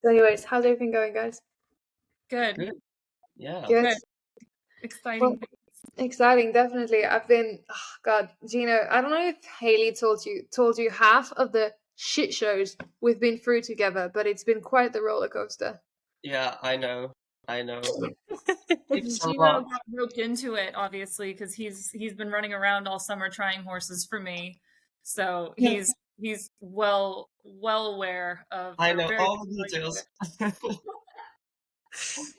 So anyways, how's everything going, guys? Good. Good. Yeah. Good. Good. Exciting. Well, exciting, definitely. I've been, oh God, Gina, I don't know if Haley told you half of the shit shows we've been through together, but it's been quite the roller coaster. Yeah, I know. It's a Gino lot. got roped into it, obviously, because he's been running around all summer trying horses for me. So Yeah. he's well aware of, I or know very all the familiar with details.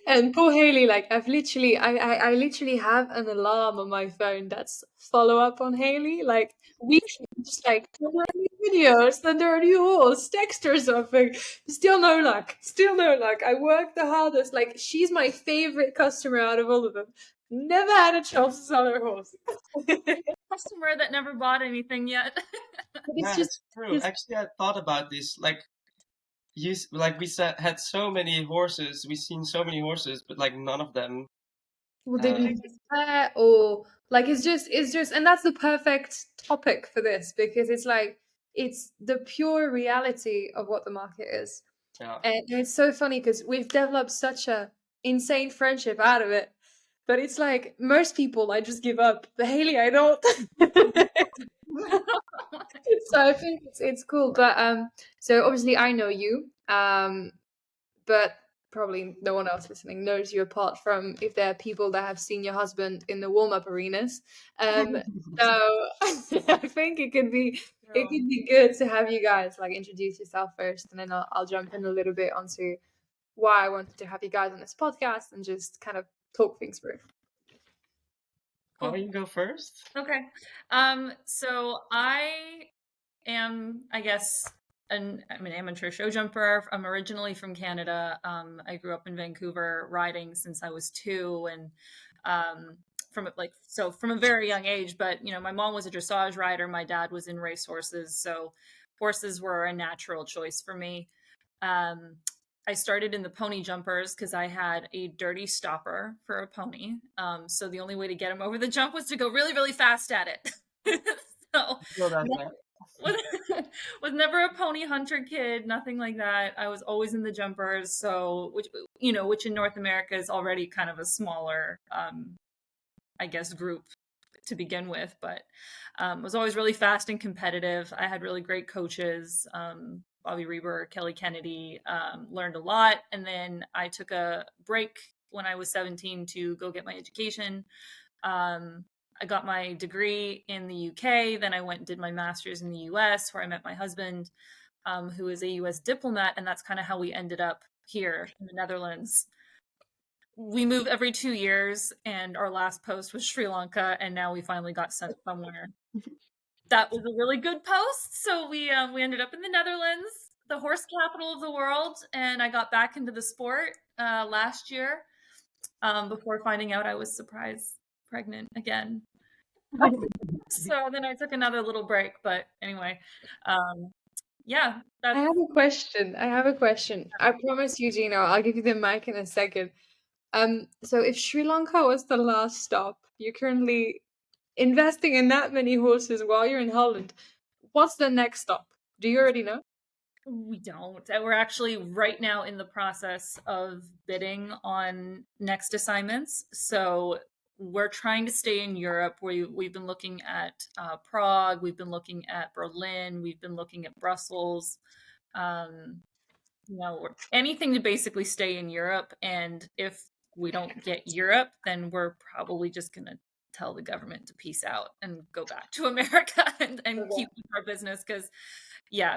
And poor Haley, like I literally have an alarm on my phone that's follow up on Haley. Like weekly, just like "Are there any videos, then there are new horse, text or something. Still no luck. Still no luck. I work the hardest. Like she's my favorite customer out of all of them. Never had a chance to sell her horse. customer that never bought anything yet. But it's Yeah, just that's true. it's Actually, I thought about this. Had so many horses. We've seen so many horses, but like none of them. well, Uh, didn't prepare or like it's just and that's the perfect topic for this because it's like it's the pure reality of what the market is. yeah. And it's so funny because we've developed such a insane friendship out of it. But it's like most people, I just give up. But Haley, I don't. So I think it's cool. But so obviously I know you. But probably no one else listening knows you apart from if there are people that have seen your husband in the warm-up arenas. So I think it could be good to have you guys like introduce yourself first, and then I'll jump in a little bit onto why I wanted to have you guys on this podcast and just kind of talk things through. Why don't you go first? Okay. So I am, I guess, I'm an amateur show jumper. I'm originally from Canada. I grew up in Vancouver riding since I was 2, and from a very young age. But my mom was a dressage rider. My dad was in race horses, so horses were a natural choice for me. Um, I started in the pony jumpers because I had a dirty stopper for a pony. So the only way to get him over the jump was to go really, really fast at it. So No, that's right. was, was never a pony hunter kid, nothing like that. I was always in the jumpers. So which in North America is already kind of a smaller, I guess, group to begin with, but was always really fast and competitive. I had really great coaches. Bobby Reber, Kelly Kennedy, learned a lot. And then I took a break when I was 17 to go get my education. I got my degree in the UK. Then I went and did my master's in the US, where I met my husband, who is a US diplomat. And that's kind of how we ended up here in the Netherlands. We move every 2 years, and our last post was Sri Lanka, and now we finally got sent somewhere. That was a really good post. So we ended up in the Netherlands, the horse capital of the world, and I got back into the sport last year before finding out I was surprise pregnant again. So then I took another little break, but anyway, yeah. I have a question. I promise you, Gino, I'll give you the mic in a second. So if Sri Lanka was the last stop, you're currently investing in that many horses while you're in Holland. What's the next stop? Do you already know? We don't. We're actually right now in the process of bidding on next assignments. So we're trying to stay in Europe. We've been looking at Prague. We've been looking at Berlin. We've been looking at Brussels. Anything to basically stay in Europe. And if we don't get Europe, then we're probably just going to tell the government to peace out and go back to America and keep our business because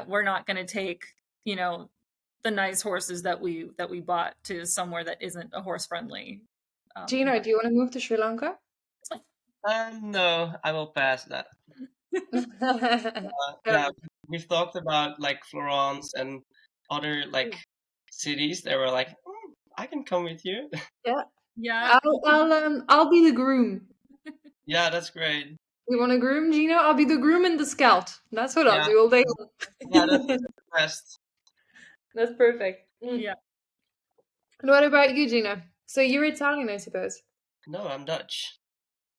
we're not going to take the nice horses that we bought to somewhere that isn't a horse friendly. Gino, do you want to move to Sri Lanka? No, I will pass that. Yeah, we've talked about like Florence and other like cities. They were like, I can come with you. Yeah. I'll be the groom. Yeah, that's great. You want a groom, Gino? I'll be the groom and the scout. That's what I'll Yeah. do all day. Yeah, that's the best. That's perfect. Yeah. And what about you, Gino? So you're Italian, I suppose. No, I'm Dutch.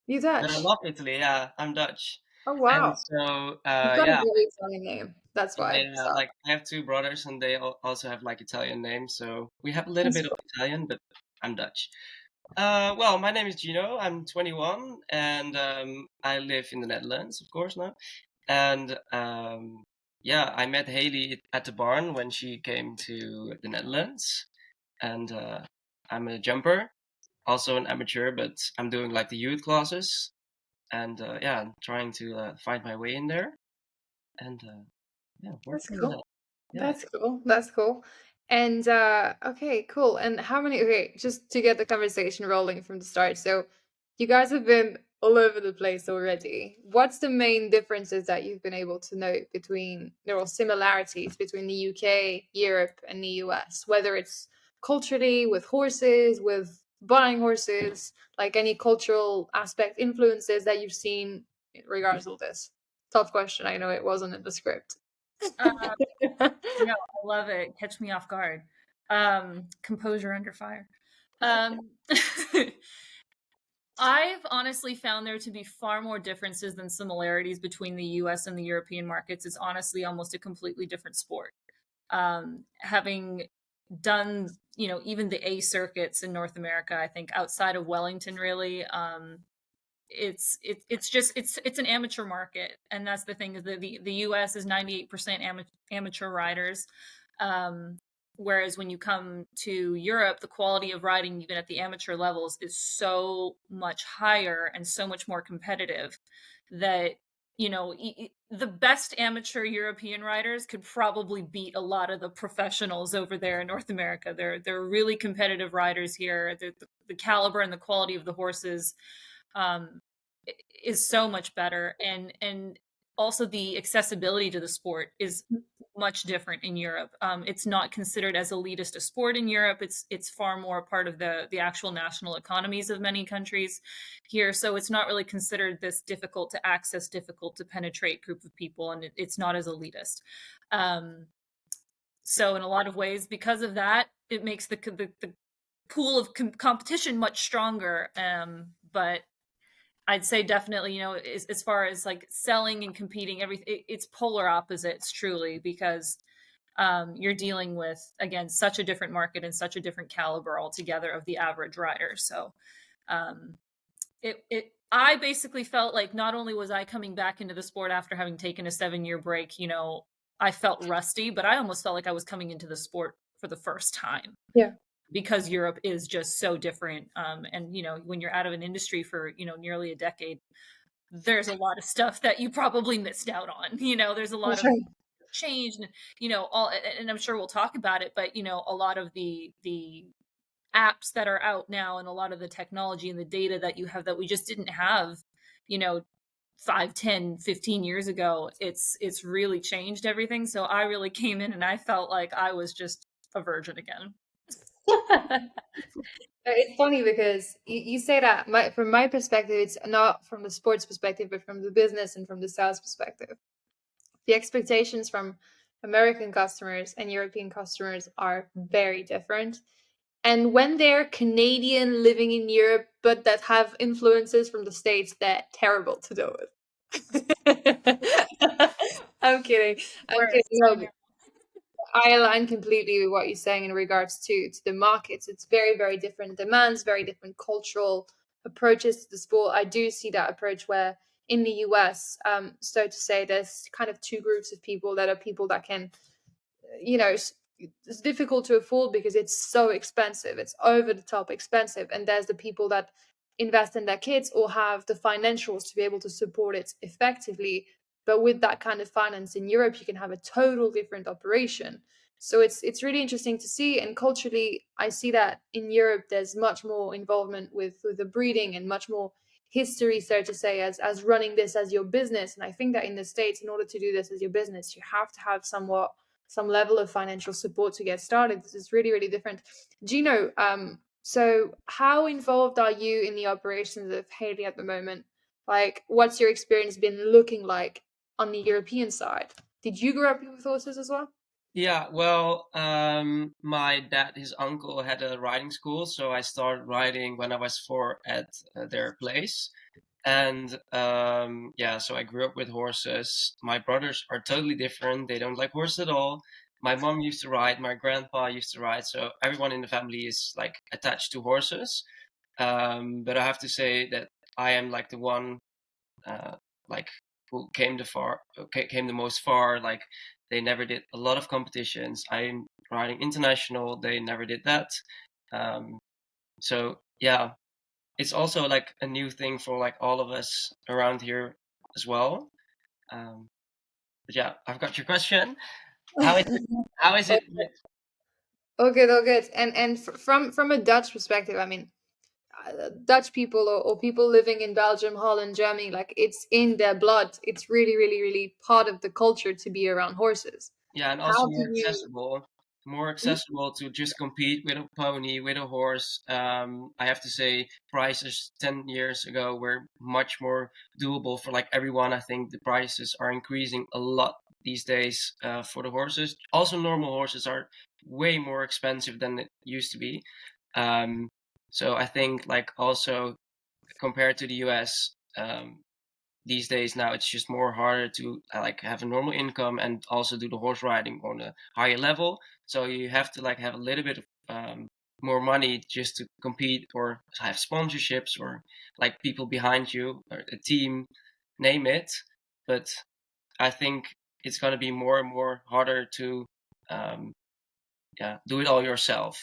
You But I Dutch? love Italy. Yeah, I'm Dutch. Oh And wow. so, You've got a yeah, very Italian name. That's why. yeah, So like I have two brothers, and they also have like Italian names. So we have a little that's bit of cool. Italian, but I'm Dutch. Well, my name is Gino. I'm 21, and I live in the Netherlands, of course, now. And yeah, I met Haley at the barn when she came to the Netherlands, and I'm a jumper, also an amateur, but I'm doing like the youth classes, and yeah, I'm trying to find my way in there, and yeah, That's working on cool. that. Yeah. That's cool. That's cool. And okay, cool. And how many okay, just to get the conversation rolling from the start. So you guys have been all over the place already. What's the main differences that you've been able to note between there are similarities between the UK, Europe, and the US, whether it's culturally, with horses, with buying horses, like any cultural aspect influences that you've seen in regards to all this? Tough question. I know it wasn't in the script. Uh, no, I love it. Catch me off guard. Composure under fire. Um, I've honestly found there to be far more differences than similarities between the US and the European markets. It's honestly almost a completely different sport. Having done, even the A circuits in North America, I think outside of Wellington, really, it's an amateur market, and that's the thing is that the US is 98% amateur riders, um, whereas when you come to Europe, the quality of riding even at the amateur levels is so much higher and so much more competitive that the best amateur European riders could probably beat a lot of the professionals over there in North America. They're really competitive riders here. The caliber and the quality of the horses um, is so much better, and also the accessibility to the sport is much different in Europe. It's not considered as elitist a sport in Europe. It's far more part of the actual national economies of many countries here. So it's not really considered this difficult to access, difficult to penetrate group of people, and it's not as elitist. Um, so in a lot of ways, because of that, it makes the pool of competition much stronger. But I'd say definitely, as far as like selling and competing, everything it's polar opposites truly because you're dealing with again such a different market and such a different caliber altogether of the average rider. So um, it I basically felt like not only was I coming back into the sport after having taken a 7-year break, I felt rusty, but I almost felt like I was coming into the sport for the first time Yeah. because Europe is just so different. And when you're out of an industry for nearly a decade, there's a lot of stuff that you probably missed out on. There's a lot That's of right. change, and all, and I'm sure we'll talk about it. But a lot of the apps that are out now, and a lot of the technology and the data that you have that we just didn't have, you know, 5, 10, 15 years ago, it's really changed everything. So I really came in and I felt like I was just a virgin again. It's funny because you say that from my perspective, it's not from the sports perspective, but from the business and from the sales perspective. The expectations from American customers and European customers are very different. And when they're Canadian living in Europe, but that have influences from the States, they're terrible to deal with. I'm kidding. I'm kidding. Worse, I No, know. I align completely with what you're saying in regards to the markets. It's very, very different demands, very different cultural approaches to the sport. I do see that approach where in the US, so to say, there's kind of two groups of people that are people that can it's difficult to afford because it's so expensive. It's over the top expensive. And there's the people that invest in their kids or have the financials to be able to support it effectively. But with that kind of finance in Europe, you can have a total different operation. So it's really interesting to see. And culturally, I see that in Europe there's much more involvement with the breeding and much more history, so to say, as running this as your business. And I think that in the States, in order to do this as your business, you have to have some level of financial support to get started. This is really, really different. Gino, so how involved are you in the operations of Haley at the moment? Like, what's your experience been looking like on the European side? Did you grow up with horses as well? Yeah, well, my dad, his uncle had a riding school, so I started riding when I was 4 at their place. And yeah, so I grew up with horses. My brothers are totally different. They don't like horses at all. My mom used to ride, my grandpa used to ride, so everyone in the family is like attached to horses. But I have to say that I am like the one like who came the most far. Like they never did a lot of competitions. I'm riding international. They never did that. So yeah, it's also like a new thing for like all of us around here as well. But yeah, I've got your question. How is it? How is it? All good, all good. And from a Dutch perspective, I mean, Dutch people or people living in Belgium, Holland, Germany, like it's in their blood. It's really, really, really part of the culture to be around horses. Yeah, and How also do you? more accessible to just compete with a pony, with a horse. I have to say, prices 10 years ago were much more doable for like everyone. I think the prices are increasing a lot these days for the horses. Also, normal horses are way more expensive than it used to be. Um, so I think like also compared to the US, these days now it's just more harder to like have a normal income and also do the horse riding on a higher level. So you have to like have a little bit of more money just to compete or have sponsorships or like people behind you or a team, name it. But I think it's going to be more and more harder to um, yeah, do it all yourself.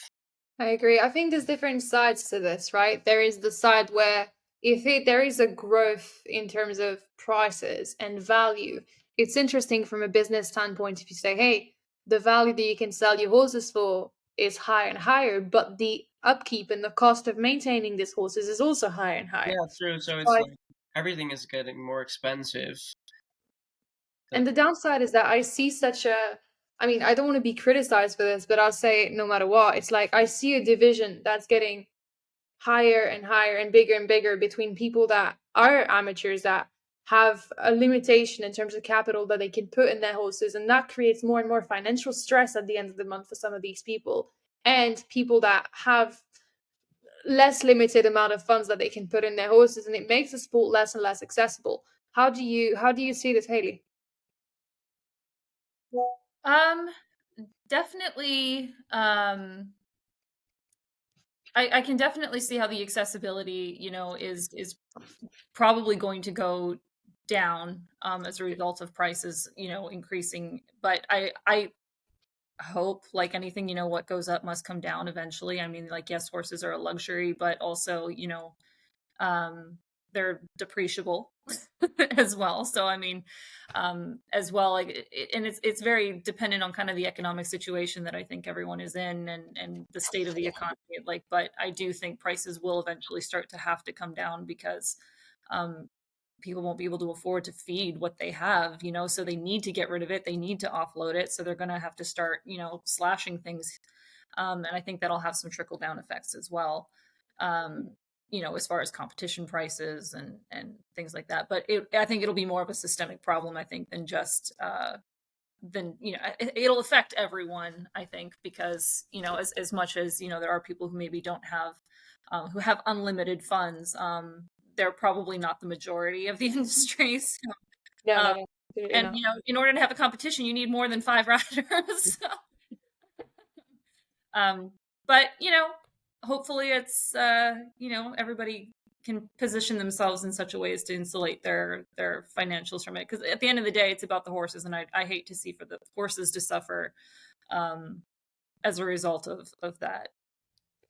I agree. I think there's different sides to this, right? There is the side where there is a growth in terms of prices and value, it's interesting from a business standpoint if you say, hey, the value that you can sell your horses for is higher and higher, but the upkeep and the cost of maintaining these horses is also higher and higher. Yeah, true. So So it's like everything is getting more expensive. and the downside is that I see such a, I mean, I don't want to be criticized for this, but I'll say no matter what, it's like I see a division that's getting higher and higher and bigger between people that are amateurs that have a limitation in terms of capital that they can put in their horses, and that creates more and more financial stress at the end of the month for some of these people, and people that have less limited amount of funds that they can put in their horses, and it makes the sport less and less accessible. How do you see this, Haley? Um, definitely. I can definitely see how the accessibility, is probably going to go down as a result of prices, increasing. But I hope, like anything, what goes up must come down eventually. I mean, like, yes, horses are a luxury, but also, um, they're depreciable as well. So I mean, as well, like, and it's very dependent on kind of the economic situation that I think everyone is in, and the state of the economy. Like, but I do think prices will eventually start to have to come down because um, people won't be able to afford to feed what they have, so they need to get rid of it. They need to offload it. So they're going to have to start, slashing things. And I think that'll have some trickle down effects as well. Um, as far as competition prices and things like that. But I think it'll be more of a systemic problem, I think, than just it'll affect everyone, I think, because, as much as, there are people who maybe don't have, who have unlimited funds, they're probably not the majority of the industry. So, No, no, um, no, absolutely and, not. in order to have a competition, you need more than 5 riders. So, but, hopefully it's, everybody can position themselves in such a way as to insulate their financials from it. Because at the end of the day, it's about the horses, and I hate to see for the horses to suffer um, as a result of that.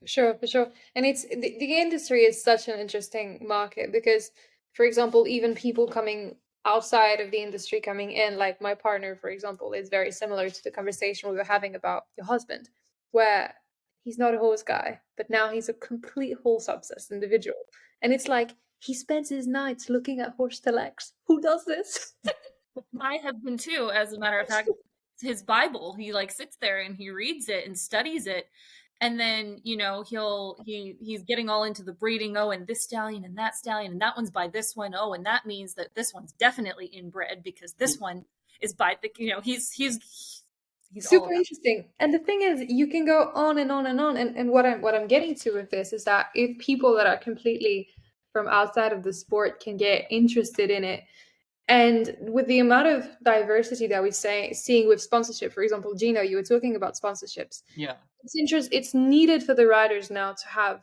For sure. And it's the industry is such an interesting market because, for example, even people coming outside of the industry coming in, like my partner, for example, is very similar to the conversation we were having about your husband, where he's not a horse guy, but now he's a complete horse obsessed individual. And it's like he spends his nights looking at horse telex. Who does this? I have been too, as a matter of fact. His Bible, he like sits there and he reads it and studies it, and then he's getting all into the breeding. Oh, and this stallion and that one's by this one. Oh, and that means that this one's definitely inbred because this one is by the, he's all Super about. interesting. And the thing is, you can go on and on and on. And what I'm getting to with this is that if people that are completely from outside of the sport can get interested in it. And with the amount of diversity that we're seeing with sponsorship, for example, Gino, you were talking about sponsorships. Yeah. It's needed for the riders now to have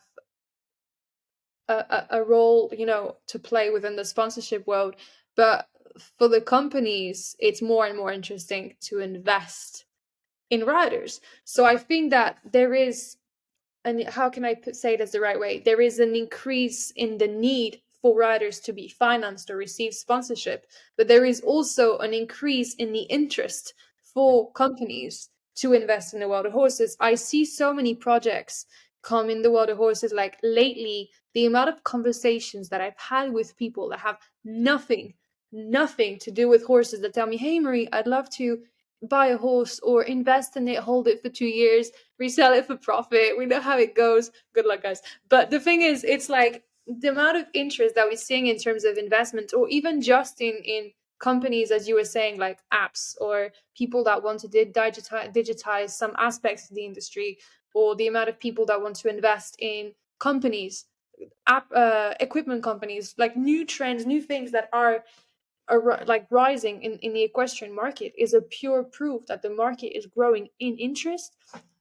a role, to play within the sponsorship world. But for the companies, it's more and more interesting to invest in riders. So I think that there is, and how can I say this the right way? There is an increase in the need for riders to be financed or receive sponsorship, but there is also an increase in the interest for companies to invest in the world of horses. I see so many projects come in the world of horses. Like lately, the amount of conversations that I've had with people that have nothing to do with horses that tell me, hey, Marie, I'd love to buy a horse or invest in it, hold it for 2 years, resell it for profit. We know how it goes. Good luck, guys. But the thing is, it's like the amount of interest that we're seeing in terms of investment, or even just in companies, as you were saying, like apps, or people that want to digitize some aspects of the industry, or the amount of people that want to invest in companies, equipment companies, like new trends, new things that are like rising in the equestrian market, is a pure proof that the market is growing in interest,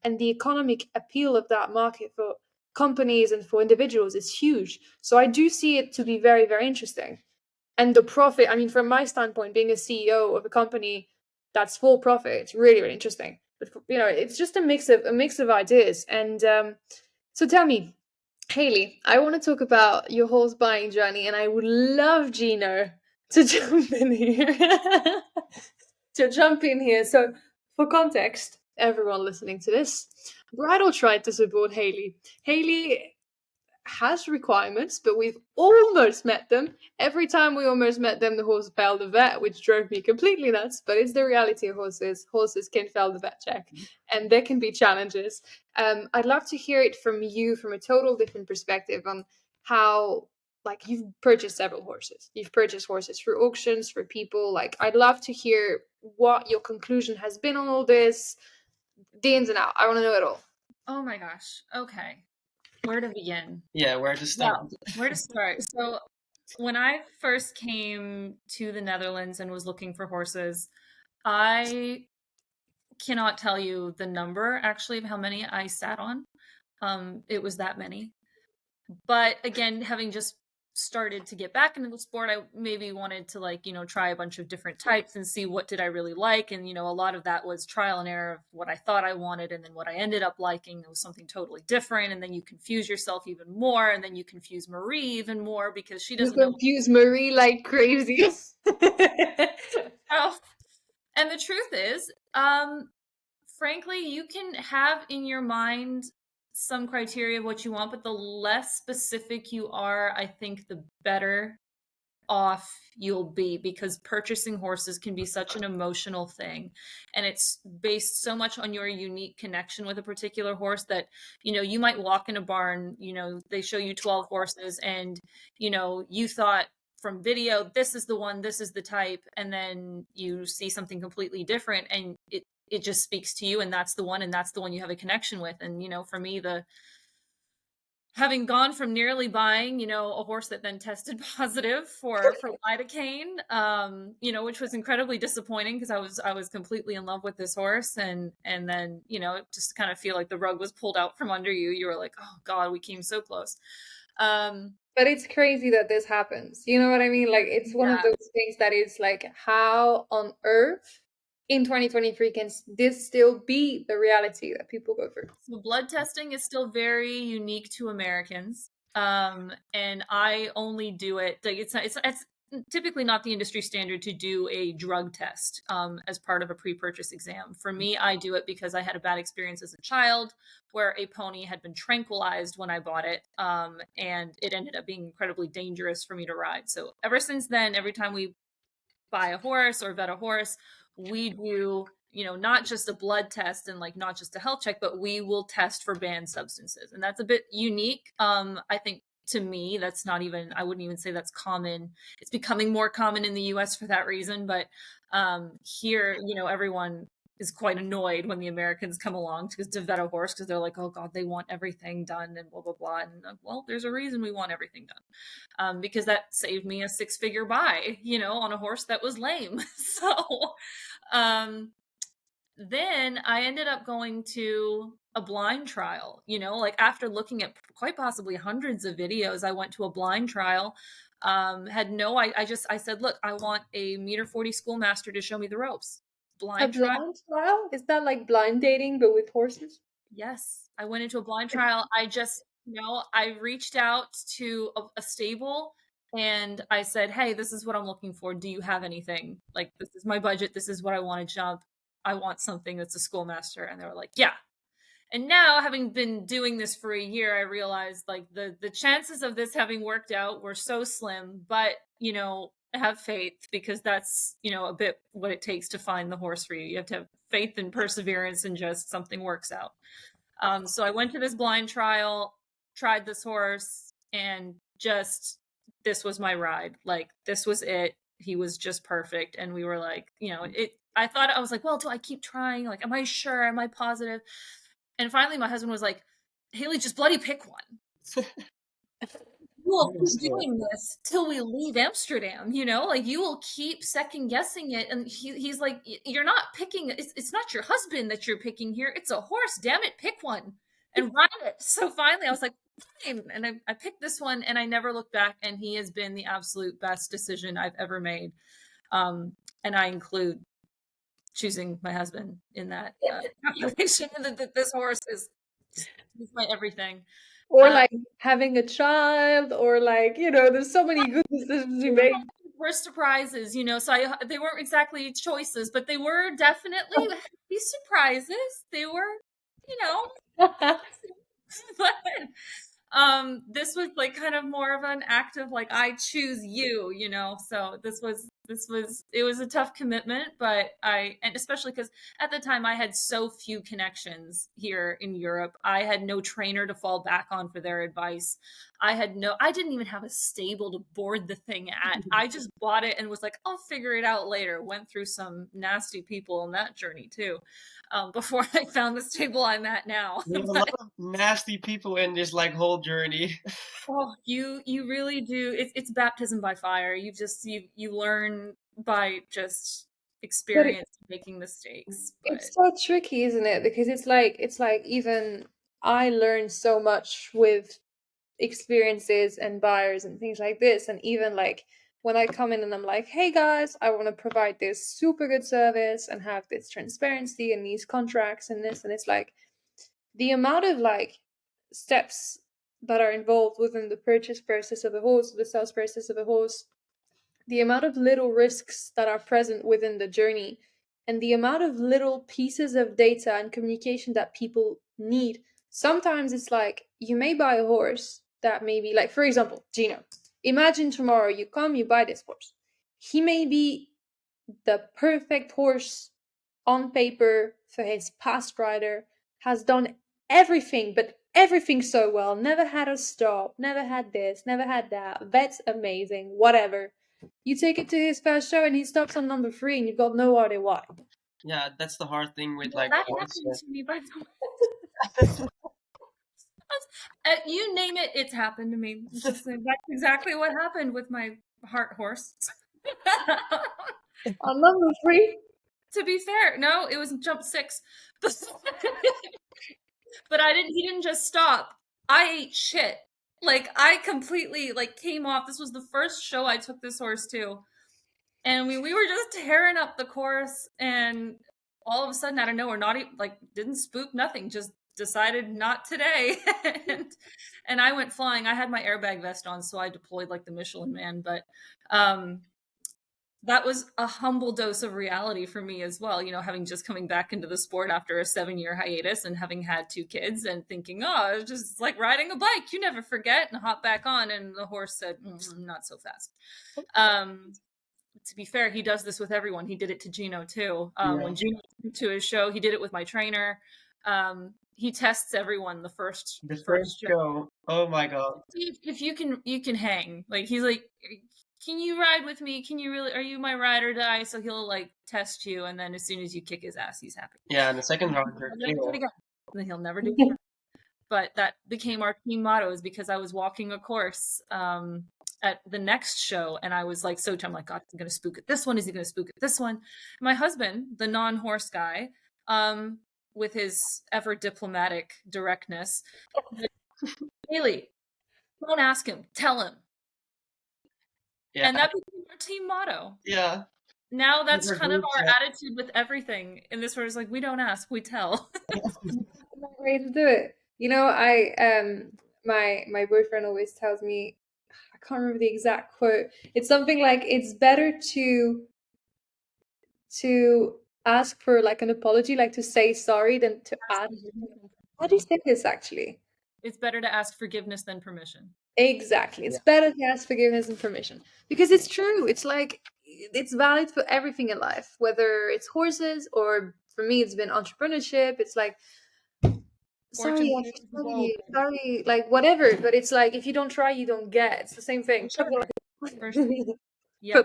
and the economic appeal of that market for companies and for individuals is huge. So I do see it to be very, very interesting. And the profit, I mean, from my standpoint, being a CEO of a company that's full profit, it's really, really interesting. But it's just a mix of ideas. And so tell me, Haley, I want to talk about your horse buying journey, and I would love Gino to jump in here. So, for context, everyone listening to this, Bridal tried to support Haley. Haley has requirements, but we've almost met them. Every time we almost met them, the horse failed the vet, which drove me completely nuts. But it's the reality of horses. Horses can fail the vet check, and there can be challenges. I'd love to hear it from you from a total different perspective on how, like, you've purchased several horses. You've purchased horses through auctions, for people. Like, I'd love to hear what your conclusion has been on all this, the ins and outs. I want to know it all. Oh my gosh. Okay. Where to begin? Yeah, where to start? Well, where to start? So when I first came to the Netherlands and was looking for horses, I cannot tell you the number actually of how many I sat on. It was that many. But again, having just started to get back into the sport, I maybe wanted to try a bunch of different types and see what did I really like. And, a lot of that was trial and error of what I thought I wanted. And then what I ended up liking was something totally different. And then you confuse yourself even more. And then you confuse Marie even more because she doesn't know. Confuse Marie like crazy. Oh. And the truth is, frankly, you can have in your mind some criteria of what you want, but the less specific you are, I think the better off you'll be, because purchasing horses can be such an emotional thing, and it's based so much on your unique connection with a particular horse that you might walk in a barn, they show you 12 horses, and you thought from video, this is the one, this is the type, and then you see something completely different, and it just speaks to you, and that's the one you have a connection with. And for me, having gone from nearly buying a horse that then tested positive for lidocaine, which was incredibly disappointing because I was completely in love with this horse, and then just kind of feel like the rug was pulled out from under you. You were like, oh God, we came so close. But it's crazy that this happens. You know what I mean? Like, it's one of those things that is like, how on earth in 2023 can this still be the reality that people go through? So blood testing is still very unique to Americans. And I only do it. It's typically not the industry standard to do a drug test as part of a pre-purchase exam. For me, I do it because I had a bad experience as a child where a pony had been tranquilized when I bought it, and it ended up being incredibly dangerous for me to ride. So ever since then, every time we buy a horse or vet a horse, we do not just a blood test and not just a health check, but we will test for banned substances. And that's a bit unique. I think to me, that's not even, I wouldn't even say that's common. It's becoming more common in the US for that reason. But here, everyone is quite annoyed when the Americans come along to vet a horse, because they're like, oh God, they want everything done and blah, blah, blah. And well, there's a reason we want everything done. Because that saved me a 6-figure buy, on a horse that was lame. So then I ended up going to a blind trial, like after looking at quite possibly hundreds of videos, I went to a blind trial. I said, look, I want a 1.40 schoolmaster to show me the ropes. A Blind trial. blind trial? Is that like blind dating but with horses? Yes, I went into a blind trial. I just, I reached out to a stable and I said, hey, this is what I'm looking for. Do you have anything? Like, this is my budget. This is what I want to jump. I want something that's a schoolmaster. And they were like, yeah. And now, having been doing this for a year, I realized like the chances of this having worked out were so slim, but have faith, because that's, a bit what it takes to find the horse for you. You have to have faith and perseverance, and just something works out. So I went to this blind trial, tried this horse, and just, this was my ride. Like, this was it. He was just perfect. And we were like, I was like, well, do I keep trying? Like, am I sure? Am I positive? And finally my husband was like, Haley, just bloody pick one. We'll keep doing this till we leave Amsterdam, like you will keep second guessing it. And he's like, you're not picking, it's not your husband that you're picking here. It's a horse. Damn it. Pick one and ride it. So finally I was like, fine. And I picked this one, and I never looked back. And he has been the absolute best decision I've ever made. And I include choosing my husband in that calculation. This horse is my everything. Or like having a child, or like, there's so many good decisions you make. Were surprises, so they weren't exactly choices, but they were definitely happy surprises. They were, but this was like kind of more of an act of like, I choose you, so it was a tough commitment, but and especially because at the time I had so few connections here in Europe. I had no trainer to fall back on for their advice. I didn't even have a stable to board the thing at. I just bought it and was like, I'll figure it out later. Went through some nasty people on that journey too, before I found the stable I'm at now. There's a lot of nasty people in this like whole journey. Oh, you really do. It's baptism by fire. You learn by just experience, making mistakes. But it's so tricky, isn't it? Because it's like even I learned so much with experiences and buyers and things like this. And even like when I come in and I'm like, hey guys, I want to provide this super good service and have this transparency and these contracts and this, and it's like the amount of like steps that are involved within the purchase process of a horse, the sales process of a horse, the amount of little risks that are present within the journey, and the amount of little pieces of data and communication that people need. Sometimes it's like you may buy a horse that may be like, for example, Gino. Imagine tomorrow you come, you buy this horse. He may be the perfect horse on paper for his past rider, has done everything, but everything so well, never had a stop, never had this, never had that, vet's amazing, whatever. You take it to his first show and he stops on number 3 and you've got no idea why. Yeah, that's the hard thing with like that happened to me, by the way. You name it, it's happened to me. That's exactly what happened with my heart horse. On number 3? To be fair, no, it was jump 6. But he didn't just stop. I ate shit. Like, I completely like came off. This was the first show I took this horse to. And we were just tearing up the course, and all of a sudden, out of nowhere, not even, like, didn't spook, nothing, just decided not today. and I went flying. I had my airbag vest on, so I deployed like the Michelin Man, but that was a humble dose of reality for me as well, having just coming back into the sport after a 7-year hiatus and having had 2 kids and thinking, oh, it's just like riding a bike, you never forget, and hop back on. And the horse said, not so fast. To be fair, he does this with everyone. He did it to Gino too. When Gino came to his show, he did it with my trainer. He tests everyone the first show. Oh my god! If you can hang. Like, he's like, can you ride with me? Are you my ride or die? So he'll like test you, and then as soon as you kick his ass, he's happy. Yeah, and the second round, He'll never do it again. Then he'll never do it again. But that became our team mottos because I was walking a course at the next show, and I was like, I'm like, God, is he going to spook at this one? Is he going to spook at this one? My husband, the non-horse guy, with his ever diplomatic directness, Haley, don't ask him, tell him. Yeah. And that became our team motto. Yeah. Now that's kind of our attitude with everything in this, where it's like, we don't ask, we tell. Way to do it. You know, my boyfriend always tells me, I can't remember the exact quote. It's something like, it's better to ask for like an apology, like to say sorry, than to ask. How do you say this actually? It's better to ask forgiveness than permission. Exactly. It's better to ask forgiveness and permission, because it's true. It's like, it's valid for everything in life, whether it's horses or, for me, it's been entrepreneurship. It's like, sorry, I can't tell you. Sorry, like whatever. But it's like, if you don't try, you don't get. It's the same thing. For sure. Yeah,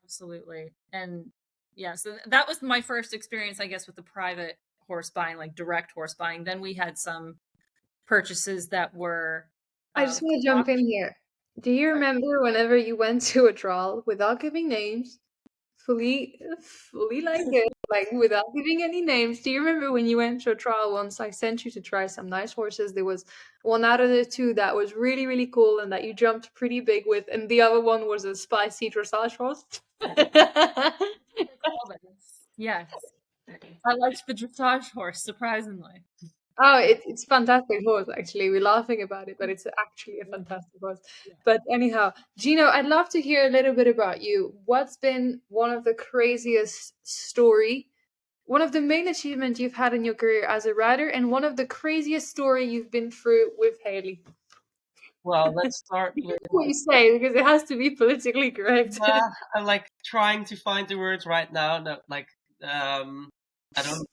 absolutely. And yeah, so that was my first experience, I guess, with the private horse buying, like direct horse buying. Then we had some purchases that were. I just want to jump in here. Do you remember whenever you went to a trial, without giving names, fully like this, like without giving any names? Do you remember when you went to a trial once? I sent you to try some nice horses. There was one out of the two that was really, really cool and that you jumped pretty big with, and the other one was a spicy dressage horse. Yes, I liked the dressage horse, surprisingly. Oh, it's fantastic horse, actually. We're laughing about it, but it's actually a fantastic horse. But anyhow, Gino, I'd love to hear a little bit about you. What's been one of the craziest one of the main achievements you've had in your career as a rider, and one of the craziest story you've been through with Haley? Well, let's start with what you say, because it has to be politically correct. I'm like trying to find the words right now. That like I don't.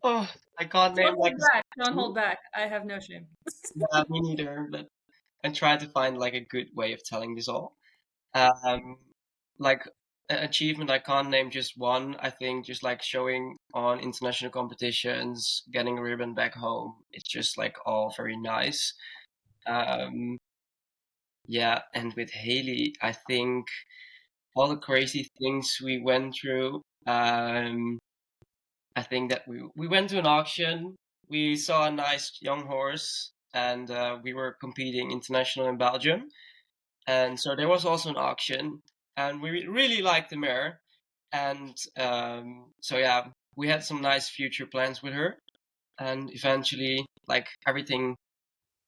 Oh, I can't name like. Don't hold back. I have no shame. Yeah, me neither. But and try to find like a good way of telling this all. Like an achievement, I can't name just one. I think just like showing on international competitions, getting a ribbon back home. It's just like all very nice. Yeah, and with Haley, I think all the crazy things we went through. I think that we went to an auction. We saw a nice young horse, and we were competing international in Belgium. And so there was also an auction, and we really liked the mare. And so yeah, we had some nice future plans with her. And eventually, like everything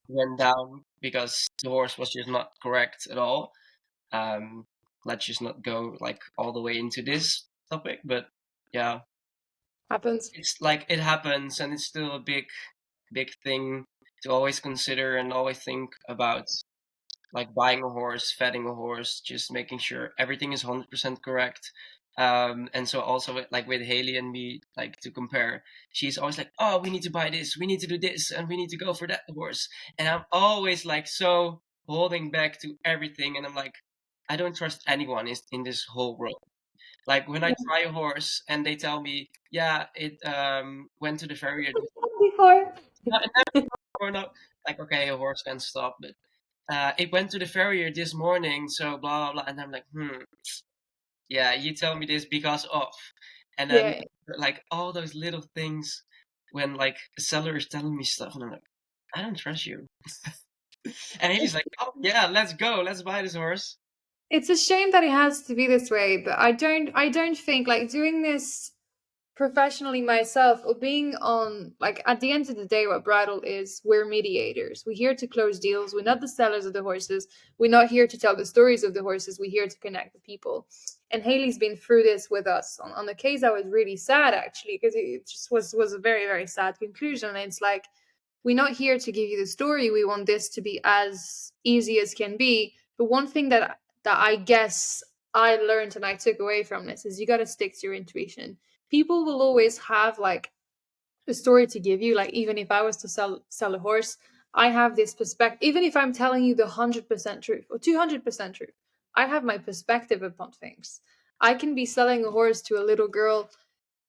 went down because the horse was just not correct at all. Let's just not go like all the way into this topic, but yeah, Happens. it's like it happens, and it's still a big thing to always consider and always think about, like buying a horse, feeding a horse, just making sure everything is 100% correct. And so also with Haley and me, like to compare, she's always like, oh, we need to buy this, we need to do this, and we need to go for that horse. And I'm always like so holding back to everything. And I'm like, I don't trust anyone in this whole world. Like when I try a horse and they tell me, yeah, it went to the farrier. Before. No, like, okay, a horse can stop, but it went to the farrier this morning, so blah, blah, blah. And I'm like, yeah, you tell me this because of. And then, like, all those little things when, like, a seller is telling me stuff, and I'm like, I don't trust you. And he's like, oh, yeah, let's go. Let's buy this horse. It's a shame that it has to be this way, but I don't think, like, doing this professionally myself, or being on, like, at the end of the day, what Bridal is, we're mediators. We're here to close deals. We're not the sellers of the horses. We're not here to tell the stories of the horses. We're here to connect the people. And Haley's been through this with us on the case. That was really sad, actually, because it just was a very, very sad conclusion. And it's like, we're not here to give you the story. We want this to be as easy as can be. But one thing that I guess I learned and I took away from this is you got to stick to your intuition. People will always have like a story to give you. Like, even if I was to sell a horse, I have this perspective, even if I'm telling you the 100% truth or 200% truth, I have my perspective upon things. I can be selling a horse to a little girl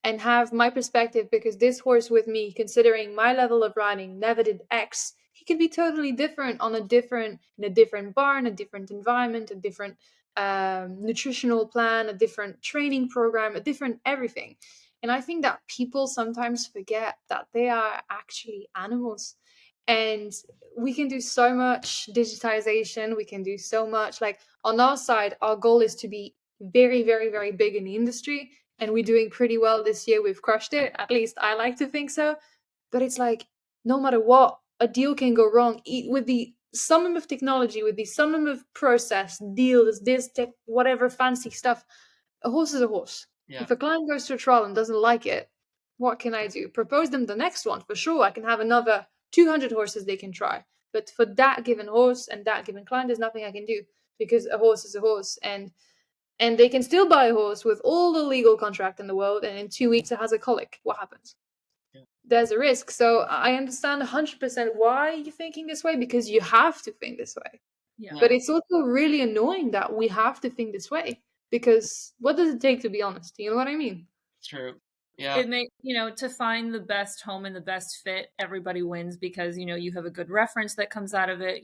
and have my perspective because this horse with me, considering my level of riding, never did X. He can be totally different on in a different barn, a different environment, a different nutritional plan, a different training program, a different everything. And I think that people sometimes forget that they are actually animals. And we can do so much digitization. We can do so much. Like on our side, our goal is to be very, very, very big in the industry, and we're doing pretty well this year. We've crushed it. At least I like to think so. But it's like, no matter what, a deal can go wrong with the summum of technology, with the summum of process, deals, this, tech, whatever fancy stuff. A horse is a horse. Yeah. If a client goes to a trial and doesn't like it, what can I do? Propose them the next one. For sure, I can have another 200 horses they can try. But for that given horse and that given client, there's nothing I can do because a horse is a horse. And they can still buy a horse with all the legal contract in the world, and in 2 weeks it has a colic. What happens? Yeah. There's a risk. So I understand 100% why you're thinking this way, because you have to think this way. Yeah. But it's also really annoying that we have to think this way, because what does it take to be honest? You know what I mean? True. Yeah. It may, to find the best home and the best fit, everybody wins because, you have a good reference that comes out of it.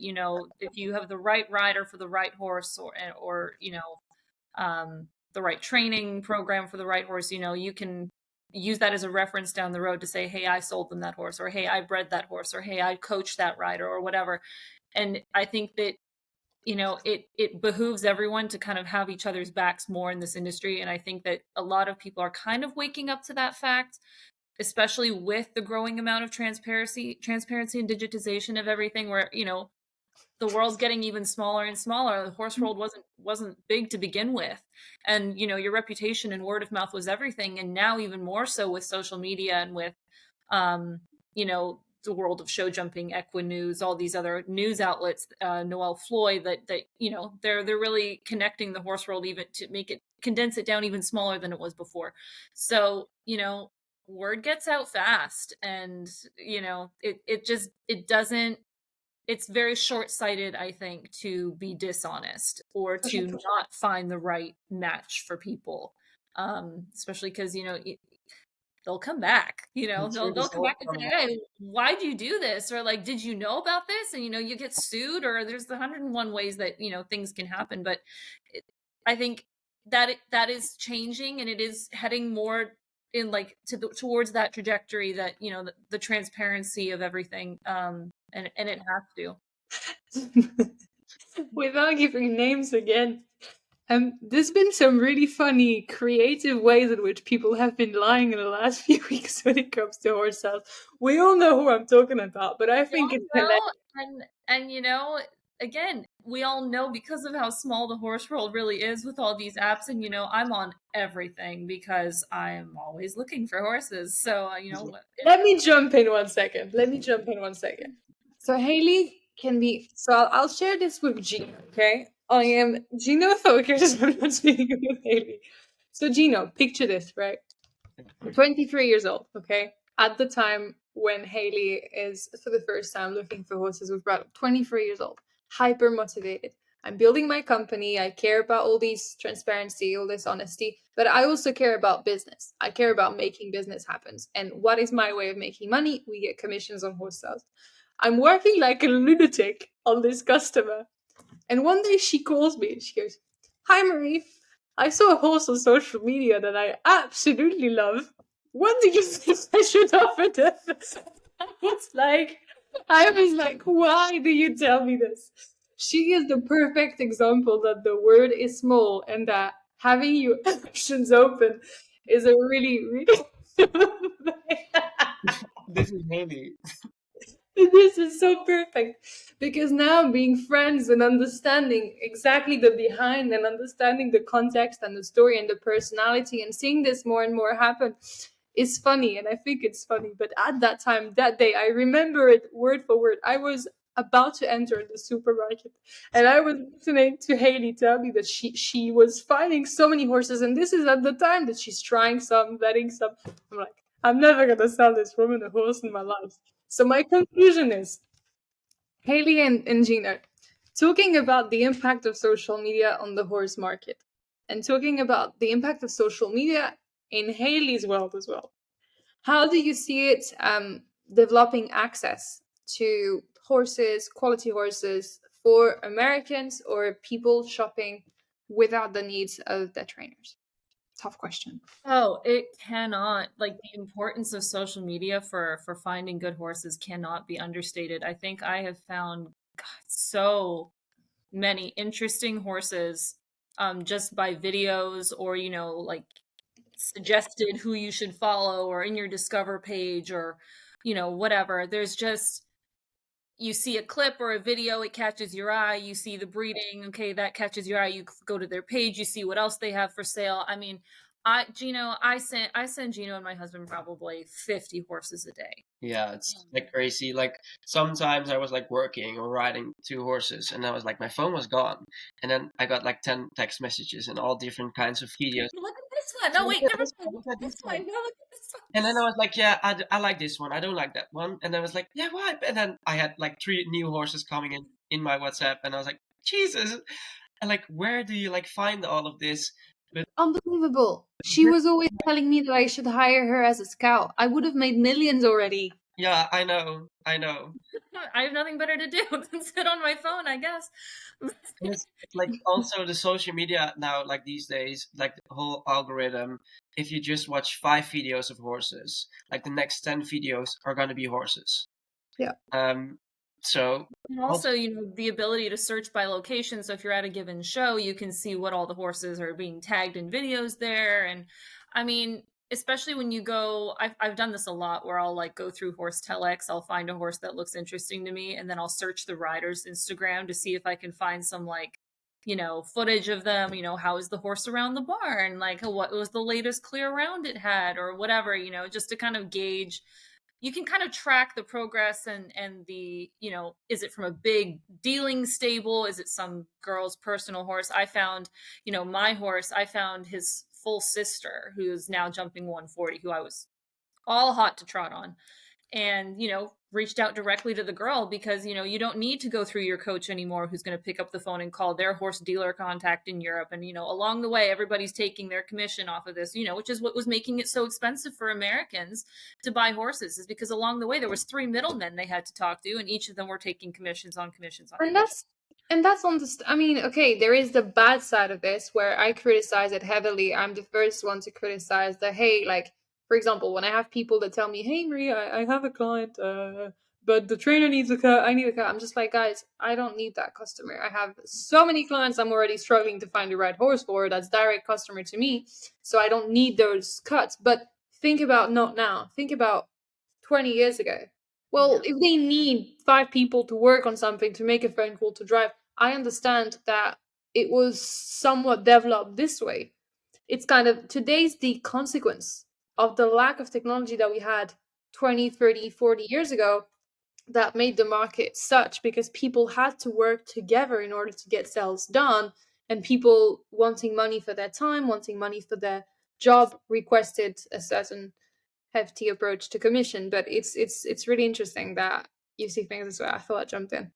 If you have the right rider for the right horse or the right training program for the right horse, you can use that as a reference down the road to say, hey, I sold them that horse, or hey, I bred that horse, or hey, I coached that rider, or whatever. And I think that, it behooves everyone to kind of have each other's backs more in this industry. And I think that a lot of people are kind of waking up to that fact, especially with the growing amount of transparency and digitization of everything, where, the world's getting even smaller and smaller. The horse world wasn't big to begin with. And, your reputation and word of mouth was everything. And now even more so with social media and with, the world of show jumping, Equinews, all these other news outlets, Noel Floyd, that they're really connecting the horse world even to condense it down even smaller than it was before. So, word gets out fast, and, it's very short-sighted, I think, to be dishonest or to not find the right match for people. Especially because, they'll come back, they'll come back and say, hey, why'd you do this? Or like, did you know about this? And, you get sued, or there's the 101 ways that, things can happen. But I think that is changing, and it is heading more in like towards that trajectory that, the transparency of everything. And it has to. Without giving names again, there's been some really funny, creative ways in which people have been lying in the last few weeks when it comes to horse sales. We all know who I'm talking about, but I think it's hilarious. And again, we all know because of how small the horse world really is with all these apps, and I'm on everything because I am always looking for horses. So Let me jump in one second. So Haley can be. So I'll share this with Gino. Okay, I am Gino focused. I'm not speaking with Haley. So Gino, picture this, right? 23 years old. Okay, at the time when Haley is for the first time looking for horses with Bridl. 23 years old, hyper motivated. I'm building my company. I care about all these transparency, all this honesty, but I also care about business. I care about making business happen. And what is my way of making money? We get commissions on horse sales. I'm working like a lunatic on this customer. And one day she calls me and she goes, "Hi, Marie. I saw a horse on social media that I absolutely love. What do you think I should offer them?" I was like, why do you tell me this? She is the perfect example that the world is small and that having your options open is a really, really. This is Haley. This is so perfect because now being friends and understanding exactly the behind and understanding the context and the story and the personality and seeing this more and more happen is funny, and I think it's funny. But at that time, that day, I remember it word for word. I was about to enter the supermarket and I was listening to Haley tell me that she was finding so many horses, and this is at the time that she's trying some, vetting some. I'm like, I'm never gonna sell this woman a horse in my life. So my conclusion is, Haley and Gina, talking about the impact of social media on the horse market, and talking about the impact of social media in Haley's world as well. How do you see it developing access to horses, quality horses, for Americans or people shopping without the needs of their trainers? Tough question. Oh, it cannot, like, the importance of social media for finding good horses cannot be understated. I think I have found, God, so many interesting horses just by videos or, like suggested who you should follow or in your Discover page or, whatever. There's just, you see a clip or a video, it catches your eye, you see the breeding, okay, that catches your eye, you go to their page, you see what else they have for sale. I mean, I send Gino and my husband probably 50 horses a day. Yeah, it's like crazy. Like sometimes I was like working or riding 2 horses, and I was like my phone was gone, and then I got like 10 text messages and all different kinds of videos. Look at this one. No, wait, never mind. Look at This this one. one. No, look at this one. And then I was like, yeah, I like this one. I don't like that one. And I was like, yeah, why? And then I had like 3 new horses coming in my WhatsApp, and I was like, Jesus. And like, where do you like find all of this? But Unbelievable. She was always telling me that I should hire her as a scout. I would have made millions already. yeah, I know. I have nothing better to do than sit on my phone, I guess. And it's like also the social media now, like these days, like the whole algorithm. If you just watch 5 videos of horses, like the next 10 videos are gonna be horses. Yeah. So And also, the ability to search by location. So if you're at a given show, you can see what all the horses are being tagged in videos there. And I mean, especially when you go, I've done this a lot where I'll like go through Horse Telex. I'll find a horse that looks interesting to me, and then I'll search the rider's Instagram to see if I can find some like, footage of them. How is the horse around the barn? Like, what was the latest clear round it had, or whatever. Just to kind of gauge. You can kind of track the progress and the, is it from a big dealing stable? Is it some girl's personal horse? I found, my horse, I found his full sister, who's now jumping 140, who I was all hot to trot on, and reached out directly to the girl because you don't need to go through your coach anymore, who's going to pick up the phone and call their horse dealer contact in Europe. And along the way, everybody's taking their commission off of this, which is what was making it so expensive for Americans to buy horses, is because along the way there was 3 middlemen they had to talk to, and each of them were taking commissions on commissions on commissions. And that's I mean, okay, there is the bad side of this where I criticize it heavily. I'm the first one to criticize the, hey, like, for example, when I have people that tell me, hey, Maria, I have a client, but the trainer needs a cut, I need a cut. I'm just like, guys, I don't need that customer. I have so many clients I'm already struggling to find the right horse for. That's direct customer to me. So I don't need those cuts. But think about not now. Think about 20 years ago. Well, if they need 5 people to work on something, to make a phone call, to drive, I understand that it was somewhat developed this way. It's kind of, today's the consequence of the lack of technology that we had 20, 30, 40 years ago that made the market such, because people had to work together in order to get sales done, and people wanting money for their time, wanting money for their job, requested a certain hefty approach to commission. But it's really interesting that you see things this way. I thought I'd jump in.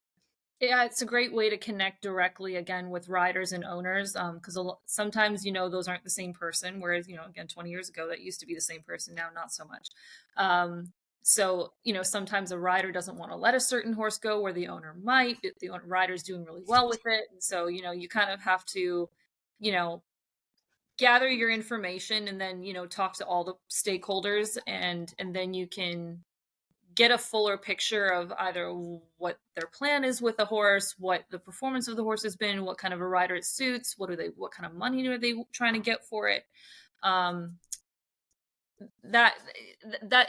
Yeah, it's a great way to connect directly again with riders and owners, because sometimes those aren't the same person. Whereas again 20 years ago that used to be the same person. Now not so much. So sometimes a rider doesn't want to let a certain horse go where the owner might. The rider's doing really well with it, and so you kind of have to gather your information and then talk to all the stakeholders, and then you can get a fuller picture of either what their plan is with the horse, what the performance of the horse has been, what kind of a rider it suits, what kind of money are they trying to get for it. That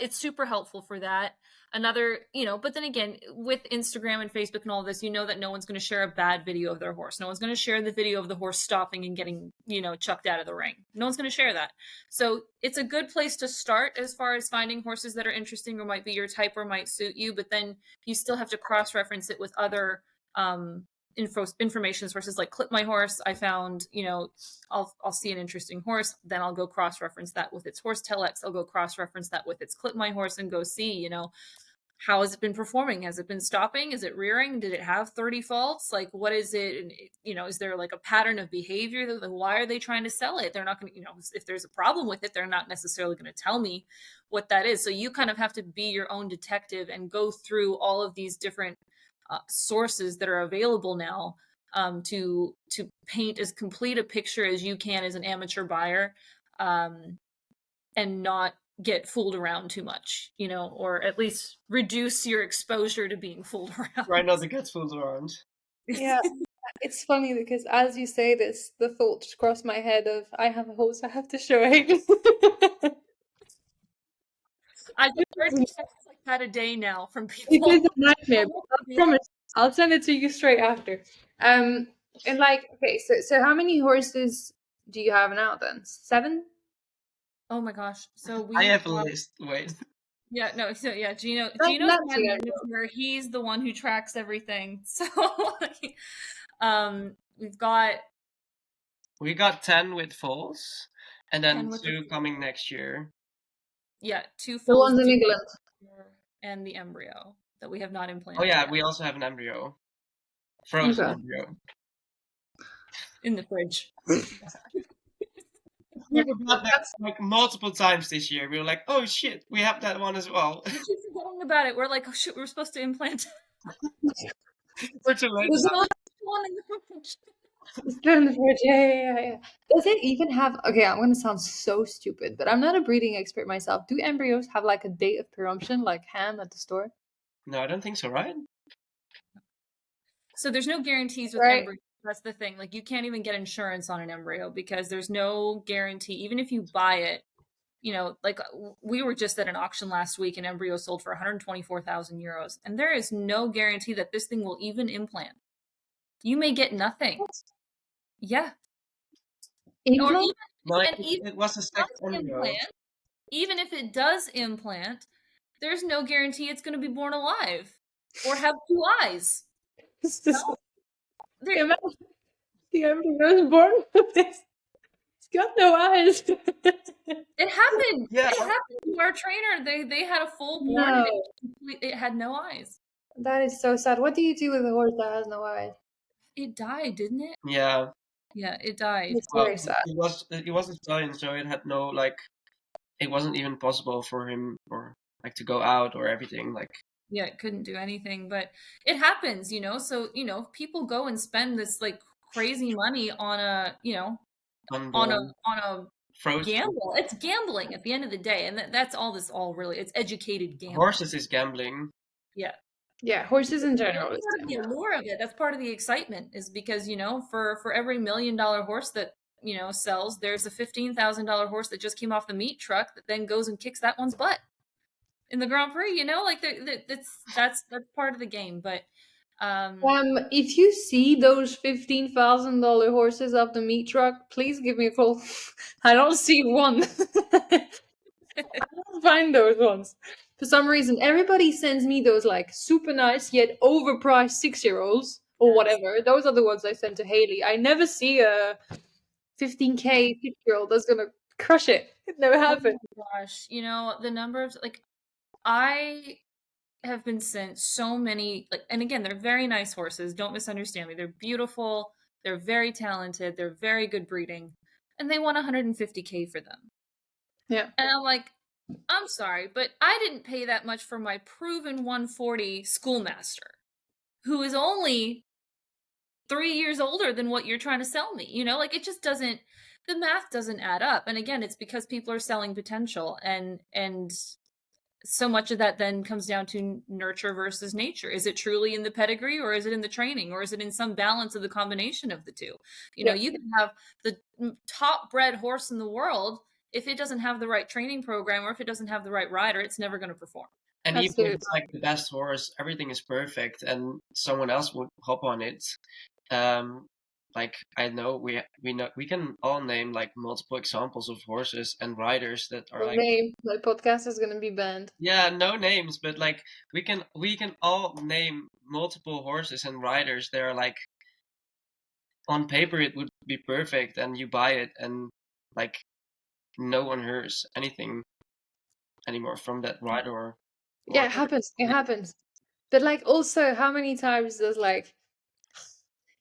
it's super helpful for that. Another, but then again, with Instagram and Facebook and all this, that no one's going to share a bad video of their horse. No one's going to share the video of the horse stopping and getting, chucked out of the ring. No one's going to share that. So it's a good place to start as far as finding horses that are interesting or might be your type or might suit you. But then you still have to cross-reference it with other information sources, like Clip My Horse. I found, I'll see an interesting horse, then I'll go cross-reference that with its Horse Telex. I'll go cross-reference that with its Clip My Horse and go see, how has it been performing? Has it been stopping? Is it rearing? Did it have 30 faults? Like, what is it? And, is there like a pattern of behavior? Like, why are they trying to sell it? They're not going to, if there's a problem with it, they're not necessarily going to tell me what that is. So you kind of have to be your own detective and go through all of these different sources that are available now to paint as complete a picture as you can as an amateur buyer, and not get fooled around too much, or at least reduce your exposure to being fooled around. Try not to get fooled around. Yeah, it's funny because as you say this, the thought just crossed my head of I have a horse I have to show Hayden. I get 30 texts like that a day now from It people. is a nightmare. I promise. I'll send it to you straight after. And like, okay, so how many horses do you have now then? 7? Oh my gosh. So I have a list. Wait. Yeah, no, so yeah, Gino's nuts, man yeah. manager. He's the one who tracks everything. So we've got We got 10 with foals, and 10 then with 2 coming next year. 2 The foals ones in England. and the embryo that we have not implanted. Oh yeah, yet. we also have an embryo. Frozen embryo. In the fridge. We forgot that like multiple times this year. We were like, oh shit, we have that one as well. We keep forgetting about it. We're like, oh shit, we're supposed to implant. We're too late. There's one in the fridge. It's still in the fridge. Yeah. Does it even have? Okay, I'm gonna sound so stupid, but I'm not a breeding expert myself. Do embryos have like a date of prebemption, like ham at the store? No, I don't think so, right? So there's no guarantees with embryos. That's the thing. Like, you can't even get insurance on an embryo because there's no guarantee. Even if you buy it, like we were just at an auction last week, and embryo sold for 124,000 euros, and there is no guarantee that this thing will even implant. You may get nothing. What? Yeah. Implant? It was a sex embryo. Even if it does implant, there's no guarantee it's going to be born alive or have 2 eyes. The embryo is born with this. It's got no eyes. It happened. Yeah. It happened to our trainer. They had a full born and it had no eyes. That is so sad. What do you do with a horse that has no eyes? It died, didn't it? Yeah. Yeah, it died. It's very sad. It was a stallion, so it had no it wasn't even possible for him to go out or everything. Yeah, it couldn't do anything, but it happens, so people go and spend this like crazy money on a on a frozen gamble. It's gambling at the end of the day, and that's all this all really. It's educated gambling. Horses is gambling. Yeah, horses in general. That's part of the allure of it. That's part of the excitement, is because for every $1 million horse that sells, there's a $15,000 horse that just came off the meat truck that then goes and kicks that one's butt in the Grand Prix. Like that's part of the game. But if you see those $15,000 horses up the meat truck, please give me a call. I don't see one. I don't find those ones. For some reason, everybody sends me those like super nice yet overpriced 6-year-olds or whatever. Those are the ones I send to Haley. I never see a 15K 6-year-old that's gonna crush it. It never happened. Oh my gosh, the number of I have been sent so many and again, they're very nice horses. Don't misunderstand me. They're beautiful. They're very talented. They're very good breeding, and they want 150K for them. Yeah, and I'm like, I'm sorry, but I didn't pay that much for my proven 140 schoolmaster, who is only 3 years older than what you're trying to sell me. It just doesn't. The math doesn't add up. And again, it's because people are selling potential, and so much of that then comes down to nurture versus nature. Is it truly in the pedigree, or is it in the training, or is it in some balance of the combination of the two? You can have the top bred horse in the world. If it doesn't have the right training program, or if it doesn't have the right rider, it's never going to perform. And even if it's like the best horse, everything is perfect, and someone else would hop on it. I know we can all name like multiple examples of horses and riders that are my podcast is gonna be banned. Yeah, no names, but we can all name multiple horses and riders that are on paper it would be perfect, and you buy it and no one hears anything anymore from that rider or Yeah, it happens. It happens. But like, also, how many times does like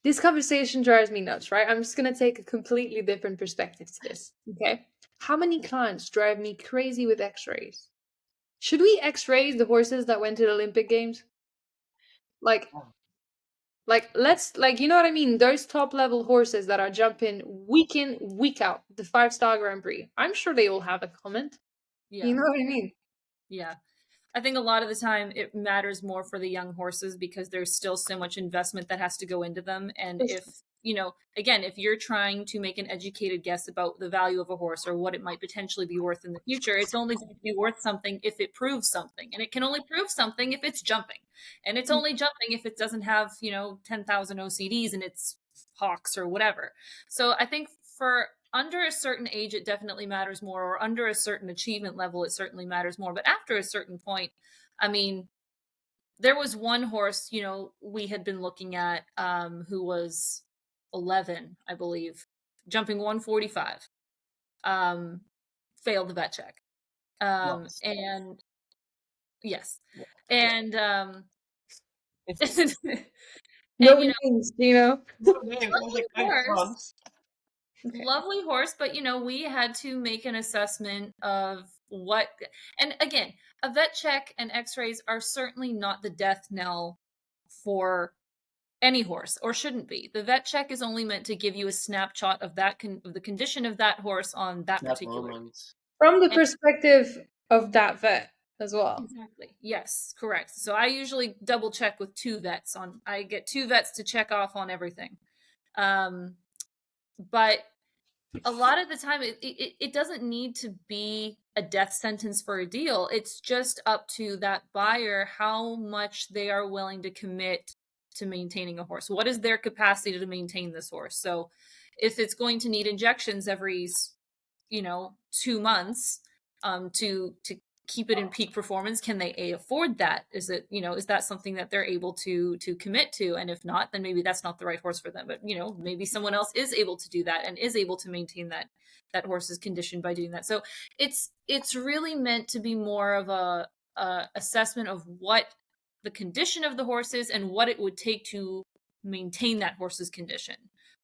this conversation drives me nuts, right? I'm just gonna take a completely different perspective to this. Okay. How many clients drive me crazy with X-rays? Should we X-ray the horses that went to the Olympic Games? Like, let's like, you know what I mean? Those top level horses that are jumping week in, week out, the 5-star Grand Prix. I'm sure they all have a comment. Yeah. You know what I mean? Yeah. I think a lot of the time it matters more for the young horses because there's still so much investment that has to go into them. And if, again, if you're trying to make an educated guess about the value of a horse or what it might potentially be worth in the future, it's only going to be worth something if it proves something. And it can only prove something if it's jumping. And it's only jumping if it doesn't have, 10,000 OCDs in its hocks or whatever. So I think for under a certain age, it definitely matters more, or under a certain achievement level, it certainly matters more. But after a certain point, I mean, there was one horse, we had been looking at who was 11, I believe, jumping 145, failed the vet check. And yes. And, It's No and, names, you know? lovely horse. Okay. Lovely horse, but we had to make an assessment of what, and again, a vet check and x-rays are certainly not the death knell for any horse, or shouldn't be. The vet check is only meant to give you a snapshot of of the condition of that horse on that particular moment. From the and perspective of that vet as well. exactly. Yes, correct. So I usually double check with I get 2 vets to check off on everything. But a lot of the time it doesn't need to be a death sentence for a deal. It's just up to that buyer how much they are willing to commit to maintaining a horse. What is their capacity to maintain this horse? So if it's going to need injections every 2 months to keep it in peak performance, can they afford that? Is that something that they're able to commit to? And if not, then maybe that's not the right horse for them. But maybe someone else is able to do that and is able to maintain that horse's condition by doing that. So it's really meant to be more of a assessment of what the condition of the horse is and what it would take to maintain that horse's condition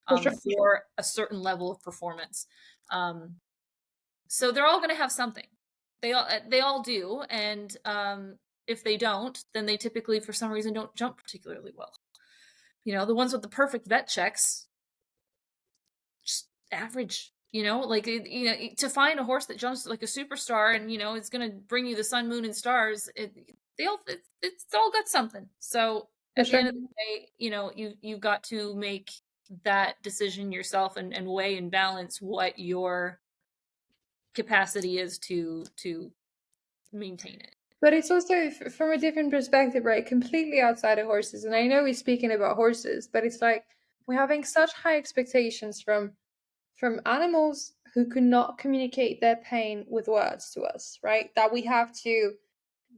for a certain level of performance. So they're all going to have something. They all do, and if they don't, then they typically, for some reason, don't jump particularly well. The ones with the perfect vet checks, just average. To find a horse that jumps like a superstar and it's going to bring you the sun, moon, and stars. It's all got something. So at the end of the day, you've got to make that decision yourself and weigh and balance what your capacity is to maintain it. But it's also from a different perspective, right? Completely outside of horses. And I know we're speaking about horses, but it's like we're having such high expectations from animals who could not communicate their pain with words to us, right? That we have to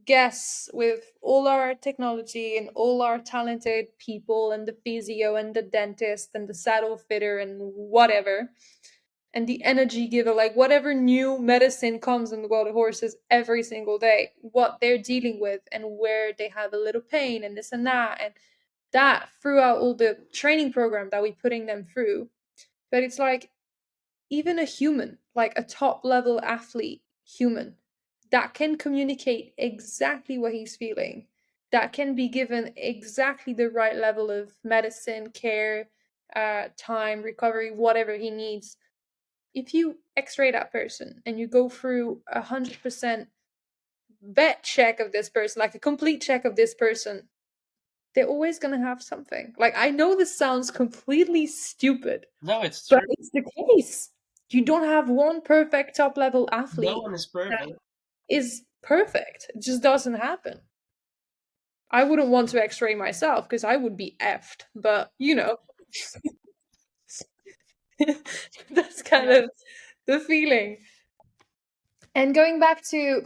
guess with all our technology and all our talented people and the physio and the dentist and the saddle fitter and whatever, and the energy giver, like whatever new medicine comes in the world of horses every single day, what they're dealing with and where they have a little pain and this and that throughout all the training program that we're putting them through. But it's like even a human, like a top level athlete human, that can communicate exactly what he's feeling, that can be given exactly the right level of medicine, care, time, recovery, whatever he needs. If you x-ray that person and you go through 100% vet check of this person, like a complete check of this person, they're always going to have something. Like, I know this sounds completely stupid. No, it's true. But it's the case. You don't have one perfect top level athlete. No one is perfect. Is perfect. It just doesn't happen. I wouldn't want to x-ray myself because I would be effed, but that's kind of the feeling. And going back to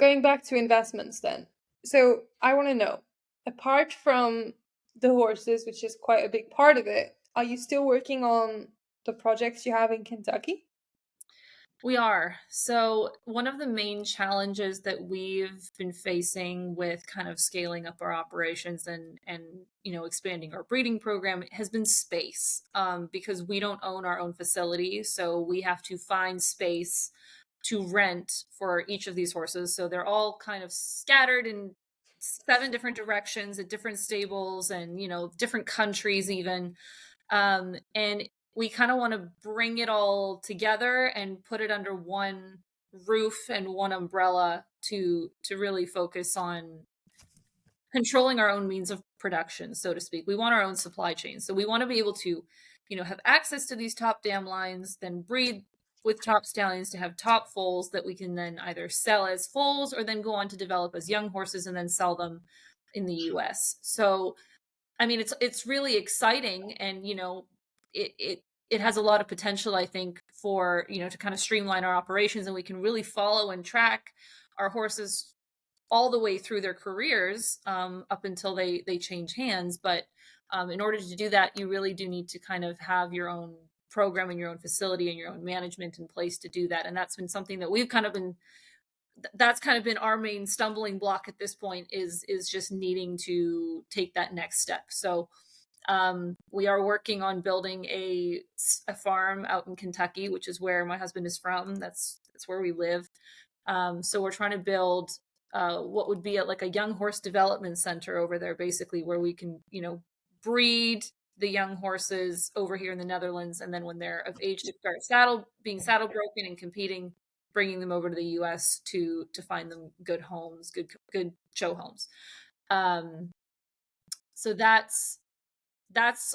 investments then. So I want to know, apart from the horses, which is quite a big part of it, are you still working on the projects you have in Kentucky? We are. So, one of the main challenges that we've been facing with kind of scaling up our operations and expanding our breeding program has been space. Because we don't own our own facility, so we have to find space to rent for each of these horses. So they're all kind of scattered in 7 different directions at different stables and different countries even. And we kind of want to bring it all together and put it under one roof and one umbrella to really focus on controlling our own means of production, so to speak. We want our own supply chain. So we want to be able to, have access to these top dam lines, then breed with top stallions to have top foals that we can then either sell as foals or then go on to develop as young horses and then sell them in the US. So I mean, it's really exciting, and it has a lot of potential, I think, for to kind of streamline our operations, and we can really follow and track our horses all the way through their careers, up until they change hands. But in order to do that, you really do need to kind of have your own program and your own facility and your own management in place to do that. And that's been something that we've kind of been that's kind of been our main stumbling block at this point, is just needing to take that next step. So we are working on building a farm out in Kentucky, which is where my husband is from. That's where we live. So we're trying to build what would be like a young horse development center over there, basically, where we can breed the young horses over here in the Netherlands, and then when they're of age to start being saddle broken and competing, bringing them over to the US to find them good homes, good show homes. So that's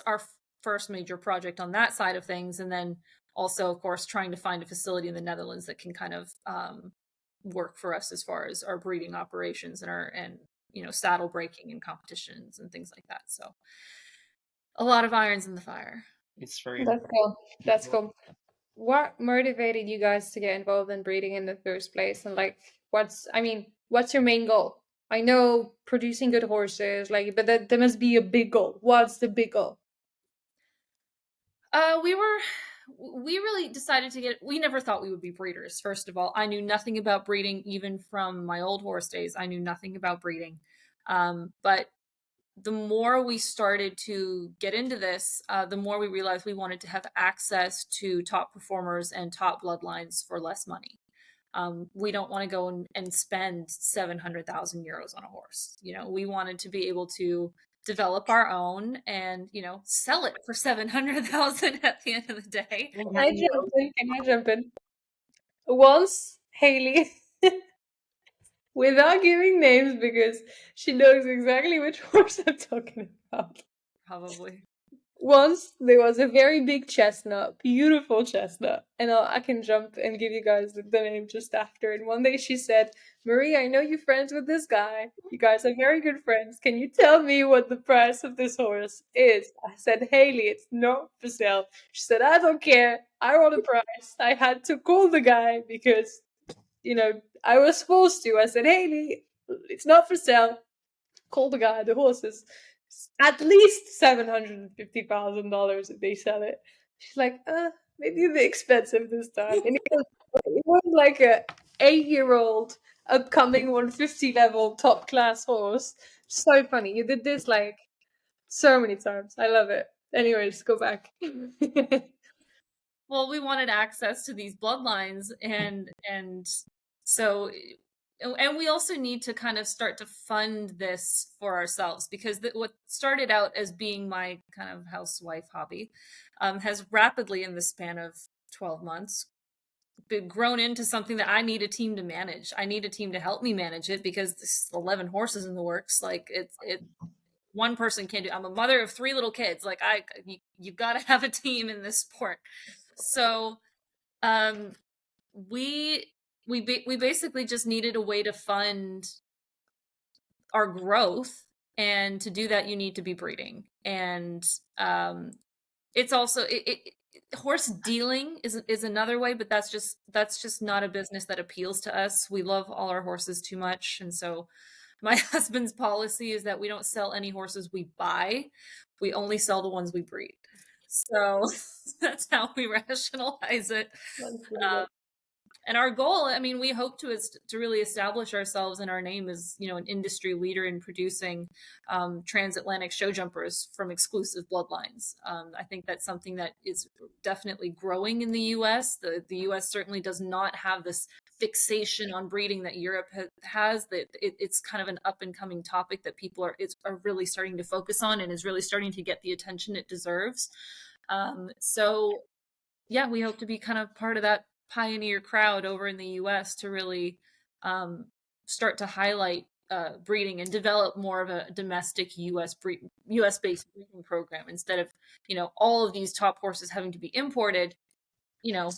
our first major project on that side of things. And then also, of course, trying to find a facility in the Netherlands that can kind of work for us as far as our breeding operations and saddle breaking and competitions and things like that. So a lot of irons in the fire. It's very That's cool. That's cool. What motivated you guys to get involved in breeding in the first place? And like, what's your main goal? I know producing good horses, like, but there must be a big goal. What's the big goal? We really decided we never thought we would be breeders. First of all, I knew nothing about breeding, even from my old horse days. I knew nothing about breeding. But the more we started to get into this, the more we realized we wanted to have access to top performers and top bloodlines for less money. We don't want to go and spend 700,000 euros on a horse. We wanted to be able to develop our own and sell it for 700,000 at the end of the day. Can I jump in? Once Haley, without giving names, because she knows exactly which horse I'm talking about. Probably. Once there was a very big chestnut, beautiful chestnut, and I can jump and give you guys the name just after. And one day she said, "Marie, I know you're friends with this guy. You guys are very good friends. Can you tell me what the price of this horse is?" I said, "Haley, it's not for sale." She said, "I don't care. I want a price." I had to call the guy because, I was supposed to. I said, "Haley, it's not for sale." Call the guy. The horse is at least $750,000 if they sell it. She's like, maybe a bit expensive this time. And it was like a 8-year-old upcoming 150 level top class horse. So funny. You did this like so many times. I love it. Anyways, go back. Well, we wanted access to these bloodlines, and so and we also need to kind of start to fund this for ourselves, because what started out as being my kind of housewife hobby has rapidly, in the span of 12 months, been grown into something that I need a team to manage. I need a team to help me manage it, because there's 11 horses in the works. Like it one person can't do. I'm a mother of 3 little kids. Like you've got to have a team in this sport. So we basically just needed a way to fund our growth, and to do that you need to be breeding. And it's also horse dealing is another way, but that's just not a business that appeals to us. We love all our horses too much, and so my husband's policy is that we don't sell any horses we buy. We only sell the ones we breed. So that's how we rationalize it. And our goal, I mean, we hope to really establish ourselves and our name as, you know, an industry leader in producing transatlantic show jumpers from exclusive bloodlines. I think that's something that is definitely growing in the U.S. The U.S. certainly does not have this fixation on breeding that Europe has. That it's kind of an up and coming topic that people are really starting to focus on, and is really starting to get the attention it deserves. So yeah, we hope to be kind of part of that pioneer crowd over in the U.S. to really start to highlight breeding and develop more of a domestic U.S.-based breeding program, instead of, you know, all of these top horses having to be imported. You know,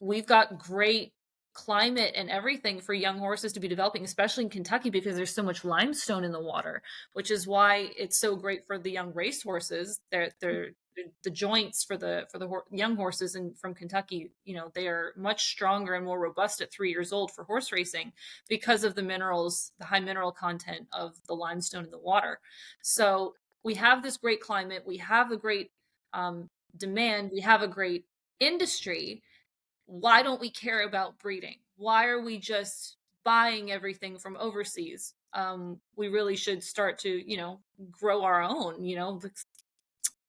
we've got great climate and everything for young horses to be developing, especially in Kentucky, because there's so much limestone in the water, which is why it's so great for the young race horses. They're the joints for the young horses from Kentucky, you know, they are much stronger and more robust at 3 years old for horse racing, because of the minerals, the high mineral content of the limestone in the water. So we have this great climate, we have a great demand, we have a great industry. Why don't we care about breeding? Why are we just buying everything from overseas? We really should start to, you know, grow our own, you know,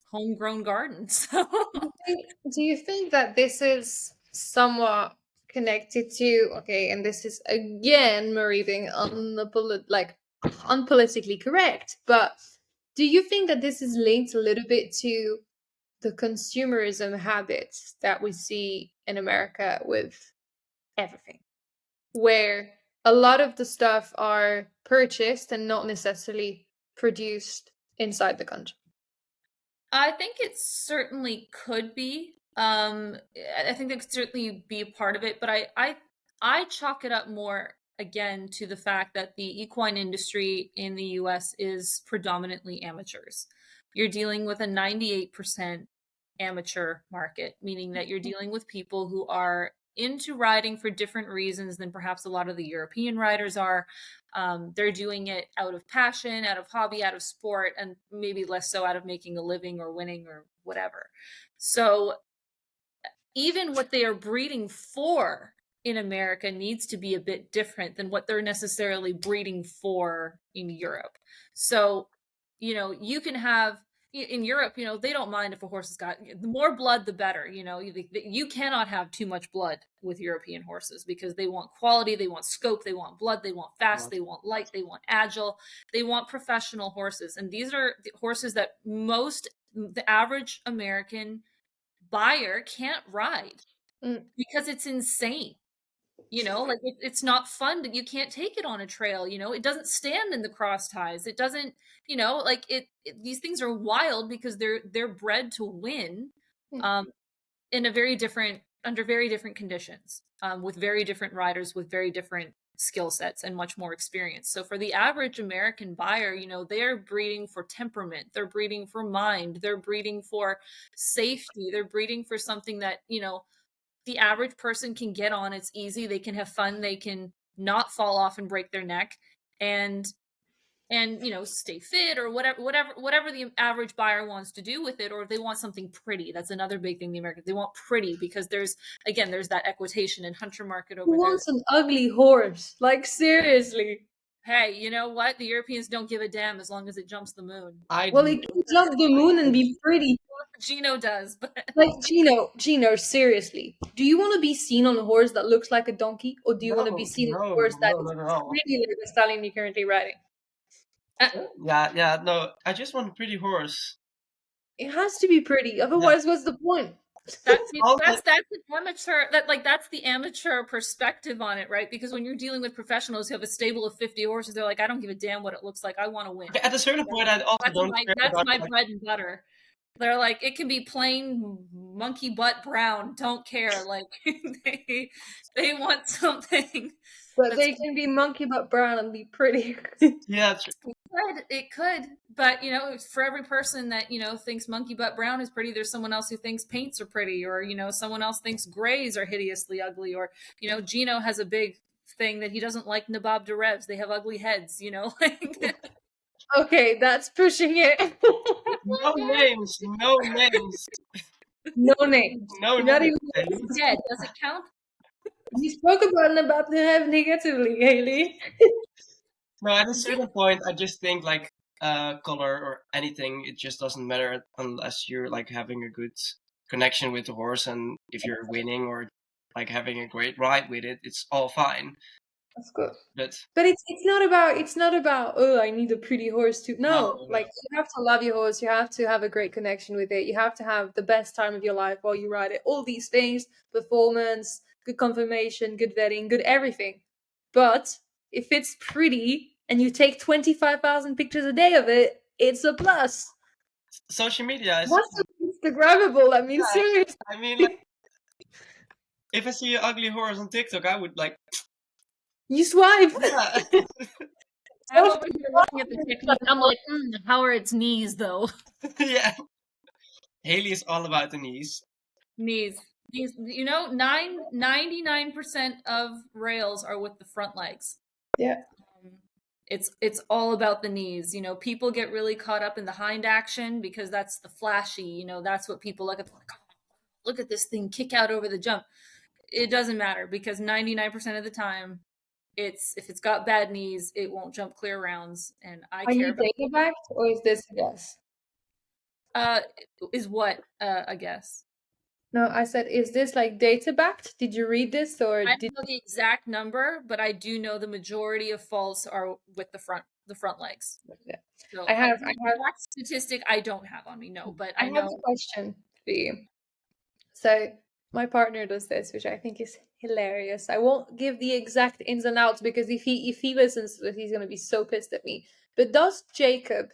homegrown gardens. Do you think that this is somewhat connected to, okay, and this is again Marie being unpolitically correct, but do you think that this is linked a little bit to the consumerism habits that we see in America with everything, where a lot of the stuff are purchased and not necessarily produced inside the country? I think it certainly could be. I think that could certainly be a part of it, but I chalk it up more again to the fact that the equine industry in the US is predominantly amateurs. You're dealing with a 98% amateur market, meaning that you're dealing with people who are into riding for different reasons than perhaps a lot of the European riders are. They're doing it out of passion, out of hobby, out of sport, and maybe less so out of making a living or winning or whatever. So even what they are breeding for in America needs to be a bit different than what they're necessarily breeding for in Europe. So, you know, you can have in Europe, you know, they don't mind if a horse has got the more blood, the better. You know, you cannot have too much blood with European horses, because they want quality, they want scope, they want blood, they want fast, they want light, they want agile, they want professional horses. And these are the horses that the average American buyer can't ride because it's insane. You know, like it's not fun. You can't take it on a trail. You know, it doesn't stand in the cross ties. It doesn't, you know, like these things are wild because they're bred to win in a under very different conditions, with very different riders, with very different skill sets and much more experience. So for the average American buyer, you know, they're breeding for temperament, they're breeding for mind, they're breeding for safety, they're breeding for something that, you know, the average person can get on. It's easy, they can have fun, they can not fall off and break their neck, and you know, stay fit, or whatever the average buyer wants to do with it. Or if they want something pretty, that's another big thing. The Americans, they want pretty, because there's that equitation and hunter market over Who there. wants an ugly horse? Like, seriously. Hey, you know what? The Europeans don't give a damn as long as it jumps the moon. Well, it can jump the moon and be pretty. Gino does, but like Gino, seriously, do you want to be seen on a horse that looks like a donkey, or do you want to be seen on a horse that is really like the stallion you're currently riding? No, I just want a pretty horse. It has to be pretty, otherwise, what's the point? That's an amateur. That's the amateur perspective on it, right? Because when you're dealing with professionals who have a stable of 50 horses, they're like, I don't give a damn what it looks like. I want to win. At a certain point, I also don't care that's about my bread and butter. They're like, it can be plain monkey butt brown. Don't care. Like they want something. But they can be monkey butt brown and be pretty. Yeah, it could. But, you know, for every person that, you know, thinks monkey butt brown is pretty, there's someone else who thinks paints are pretty, or, you know, someone else thinks grays are hideously ugly, or, you know, Gino has a big thing that he doesn't like Nabab Derevs. They have ugly heads, you know. Okay, that's pushing it. No names. No names. No Not names. even Dead. Does it count? We spoke about to have negatively, Haley. No, at a certain point, I just think like color or anything, it just doesn't matter unless you're like having a good connection with the horse, and if you're winning or like having a great ride with it, it's all fine. That's good. But But it's not about oh I need a pretty horse to no, no, like you have to love your horse, you have to have a great connection with it, you have to have the best time of your life while you ride it. All these things, performance, good confirmation, good vetting, good everything. But if it's pretty and you take 25,000 pictures a day of it, it's a plus. social media is. What's Instagrammable? I mean, Yeah, seriously. I mean, like, if I see an ugly horse on TikTok, I would like, You swipe. yeah, I'm over here looking at the technique. I'm like, how are its knees though? yeah. Haley is all about the knees. Knees. You know, 99% of rails are with the front legs. Yeah. It's all about the knees. You know, people get really caught up in the hind action because that's the flashy. You know, that's what people look at. Like, oh, look at this thing kick out over the jump. It doesn't matter because 99% of the time, if it's got bad knees, it won't jump clear rounds. And I Are care you about. data backed or is this a guess? Is what I guess. No, I said, is this like data backed? Did you read this or I did don't know the exact number, but I do know the majority of faults are with the front legs. yeah. So I have that statistic I don't have on me, no, but I have know. a question for you. So my partner does this, which I think is hilarious. I won't give the exact ins and outs because if he listens to this, he's gonna be so pissed at me. But does Jacob,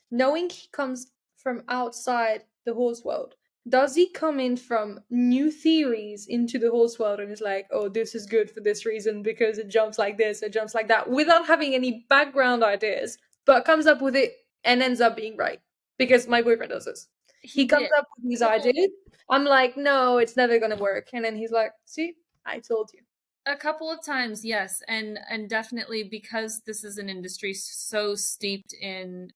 knowing he comes from outside the horse world, does he come in from new theories into the horse world and is like, oh, this is good for this reason because it jumps like this, it jumps like that, without having any background ideas, but comes up with it and ends up being right? Because my boyfriend does this. He comes did. up with these ideas. I'm like, no, it's never gonna work. And then he's like, see, I told you. A couple of times, yes, and definitely because this is an industry so steeped in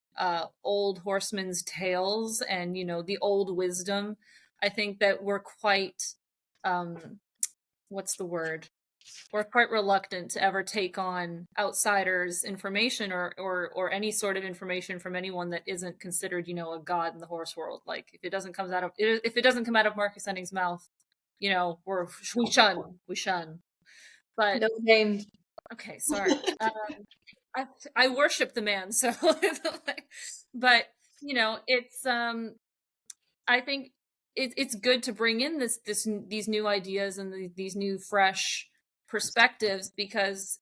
old horsemen's tales and you know the old wisdom. I think that we're quite what's the word? We're quite reluctant to ever take on outsiders' information or any sort of information from anyone that isn't considered, you know, a god in the horse world. Like if it doesn't come out of Marcus Henning's mouth, you know, we shun. But No name. okay, sorry. I worship the man, so but you know, it's I think it's good to bring in these new ideas and these new fresh perspectives because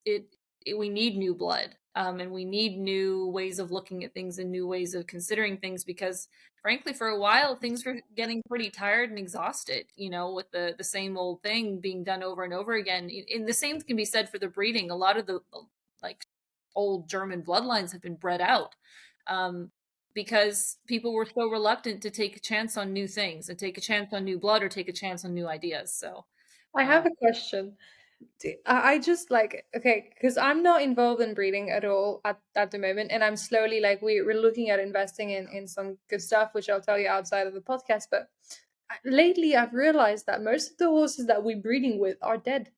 we need new blood and we need new ways of looking at things and new ways of considering things because frankly for a while things were getting pretty tired and exhausted, you know, with the same old thing being done over and over again. And the same can be said for the breeding. A lot of the like old German bloodlines have been bred out because people were so reluctant to take a chance on new things and take a chance on new blood or take a chance on new ideas. So I have a question. I just like okay, because I'm not involved in breeding at all at the moment, and I'm slowly like we're looking at investing in some good stuff, which I'll tell you outside of the podcast. But lately, I've realized that most of the horses that we're breeding with are dead.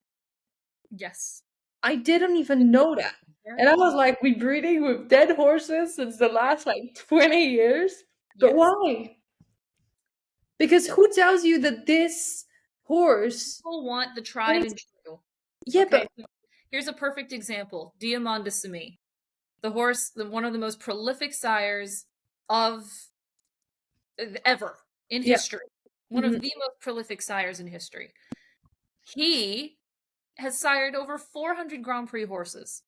yes, I didn't even know that, and I was like, we're breeding with dead horses since the last like 20 years. But yes. why? Because who tells you that this horse? People want the tried and true. Yeah, Okay, but so here's a perfect example: Diamanda Simi, the horse, one of the most prolific sires of ever in yeah. history, one of the most prolific sires in history. He has sired over 400 Grand Prix horses.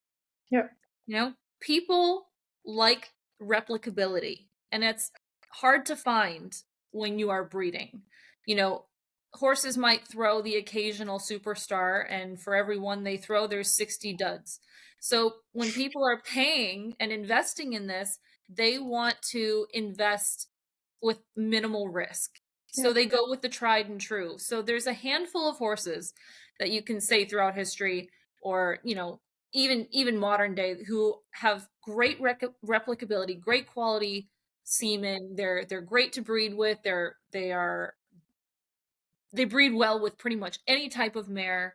Yeah. You know, people like replicability, and it's hard to find when you are breeding. You know, horses might throw the occasional superstar, and for every one they throw, there's 60 duds. So when people are paying and investing in this, they want to invest with minimal risk. So they go with the tried and true. So there's a handful of horses that you can say throughout history or, you know, even modern day who have great replicability, great quality semen. They're great to breed with. They breed well with pretty much any type of mare.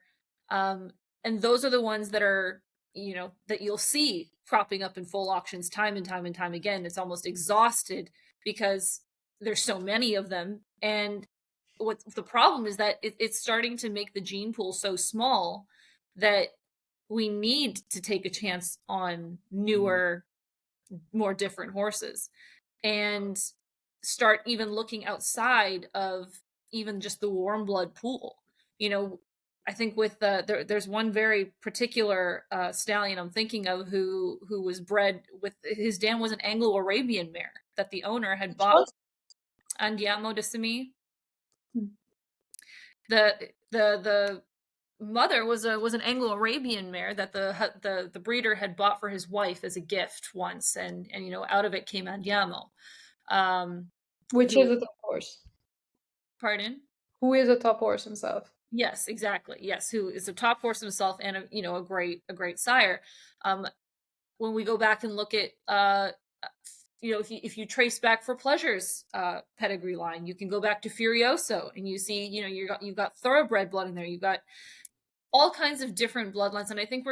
And those are the ones that are, that you'll see cropping up in full auctions time and time and time again. It's almost exhausted because there's so many of them. And what the problem is that it's starting to make the gene pool so small that we need to take a chance on newer, more different horses and start even looking outside of even just the warm blood pool. I think with there's one very particular stallion I'm thinking of who was bred with, his dam was an Anglo-Arabian mare that the owner had bought. Andiamo de Simi. The mother was an Anglo-Arabian mare that the breeder had bought for his wife as a gift once, and out of it came Andiamo. Which is a top horse. Pardon? Who is a top horse himself. Yes, exactly. Yes, who is a top horse himself and a great sire. When we go back and look at if you trace back for Pleasure's pedigree line, you can go back to Furioso and you see you've got thoroughbred blood in there. You've got all kinds of different bloodlines, and I think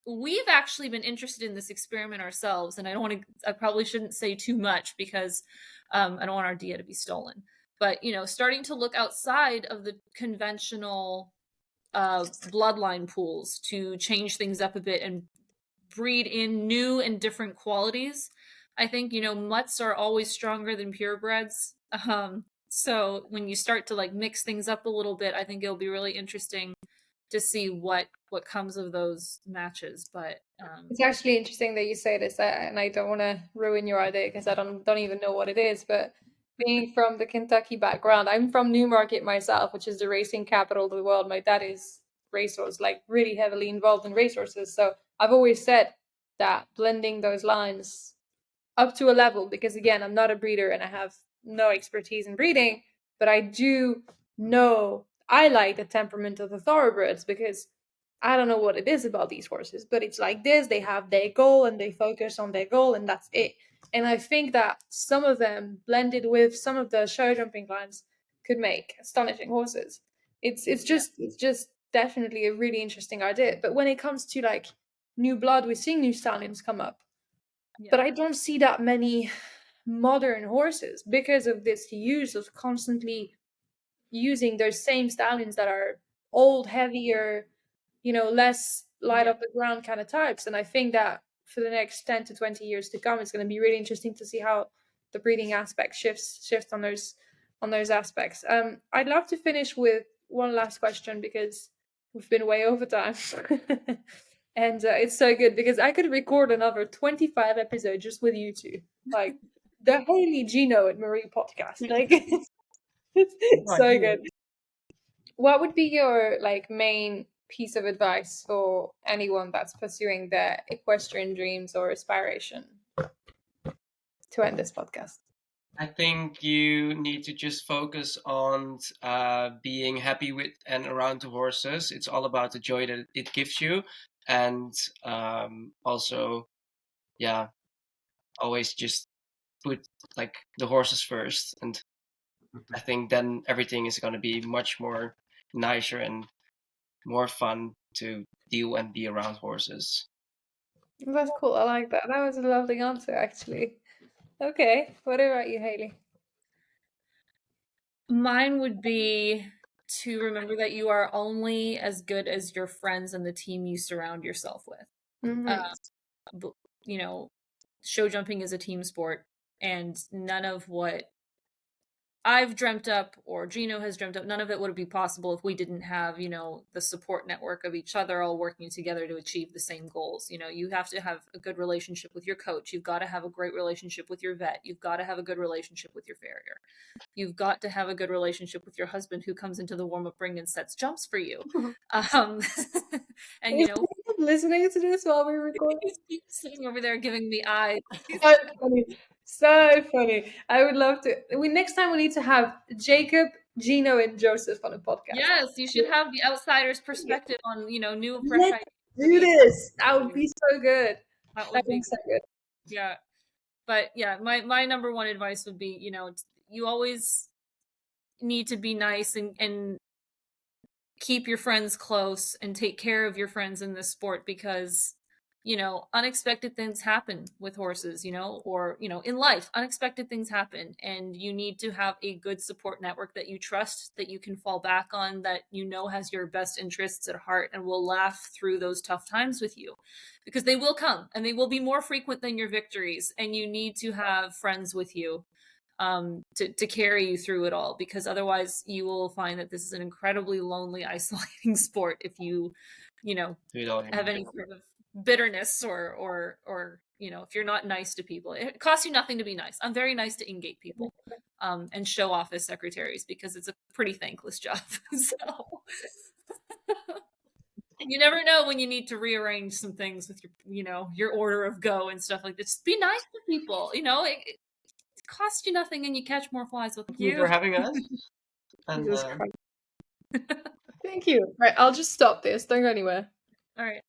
we've actually been interested in this experiment ourselves. And I probably shouldn't say too much because I don't want our Dia to be stolen. But starting to look outside of the conventional bloodline pools to change things up a bit and breed in new and different qualities. I think mutts are always stronger than purebreds. So when you start to mix things up a little bit, I think it'll be really interesting to see what comes of those matches. But it's actually interesting that you say this, and I don't want to ruin your idea because I don't even know what it is. But being from the Kentucky background, I'm from Newmarket myself, which is the racing capital of the world. My dad is racehorse, really heavily involved in racehorses. So I've always said that blending those lines up to a level, because again, I'm not a breeder and I have no expertise in breeding, but I do know I like the temperament of the thoroughbreds because I don't know what it is about these horses, but it's like this. They have their goal and they focus on their goal, and that's it. And I think that some of them blended with some of the show jumping lines could make astonishing horses. It's just definitely a really interesting idea. But when it comes to new blood, we're seeing new stallions come up. Yeah. But I don't see that many modern horses because of this use of constantly using those same stallions that are old, heavier, less light off the ground kind of types. And I think that for the next 10 to 20 years to come, it's going to be really interesting to see how the breeding aspect shifts on those aspects. I'd love to finish with one last question because we've been way over time. And it's so good because I could record another 25 episodes just with you two. The Haley, Gino, and Marie podcast. It's so good. What would be your main piece of advice for anyone that's pursuing their equestrian dreams or aspiration to end this podcast? I think you need to just focus on being happy with and around the horses. It's all about the joy that it gives you. And also, always just put the horses first. And I think then everything is going to be much more nicer and more fun to deal and be around horses. That's cool. I like that. That was a lovely answer, actually. Okay. What about you, Haley? Mine would be to remember that you are only as good as your friends and the team you surround yourself with. Mm-hmm. Show jumping is a team sport, and none of what I've dreamt up or Gino has dreamt up, none of it would be possible if we didn't have, the support network of each other all working together to achieve the same goals. You have to have a good relationship with your coach. You've got to have a great relationship with your vet. You've got to have a good relationship with your farrier. You've got to have a good relationship with your husband who comes into the warm-up ring and sets jumps for you. And listening to this while we record. He's sitting over there giving me eyes. So funny. I would love to. Next time we need to have Jacob, Gino, and Joseph on a podcast. Yes, you should have the outsider's perspective on new fresh ideas. Do this. That would be so good. That would be so good. Yeah. But yeah, my number one advice would be, you always need to be nice and keep your friends close and take care of your friends in this sport, because unexpected things happen with horses, or in life, unexpected things happen, and you need to have a good support network that you trust, that you can fall back on, that has your best interests at heart and will laugh through those tough times with you, because they will come and they will be more frequent than your victories, and you need to have friends with you to carry you through it all, because otherwise you will find that this is an incredibly lonely, isolating sport if you have any sort of bitterness or if you're not nice to people. It costs you nothing to be nice. I'm very nice to Ingate people and show off as secretaries, because it's a pretty thankless job. So you never know when you need to rearrange some things with your order of go and stuff like this. Be nice to people. It costs you nothing, and you catch more flies with Thank you for having us. And Jesus Christ. Thank you. Right, I'll just stop this. Don't go anywhere. all right.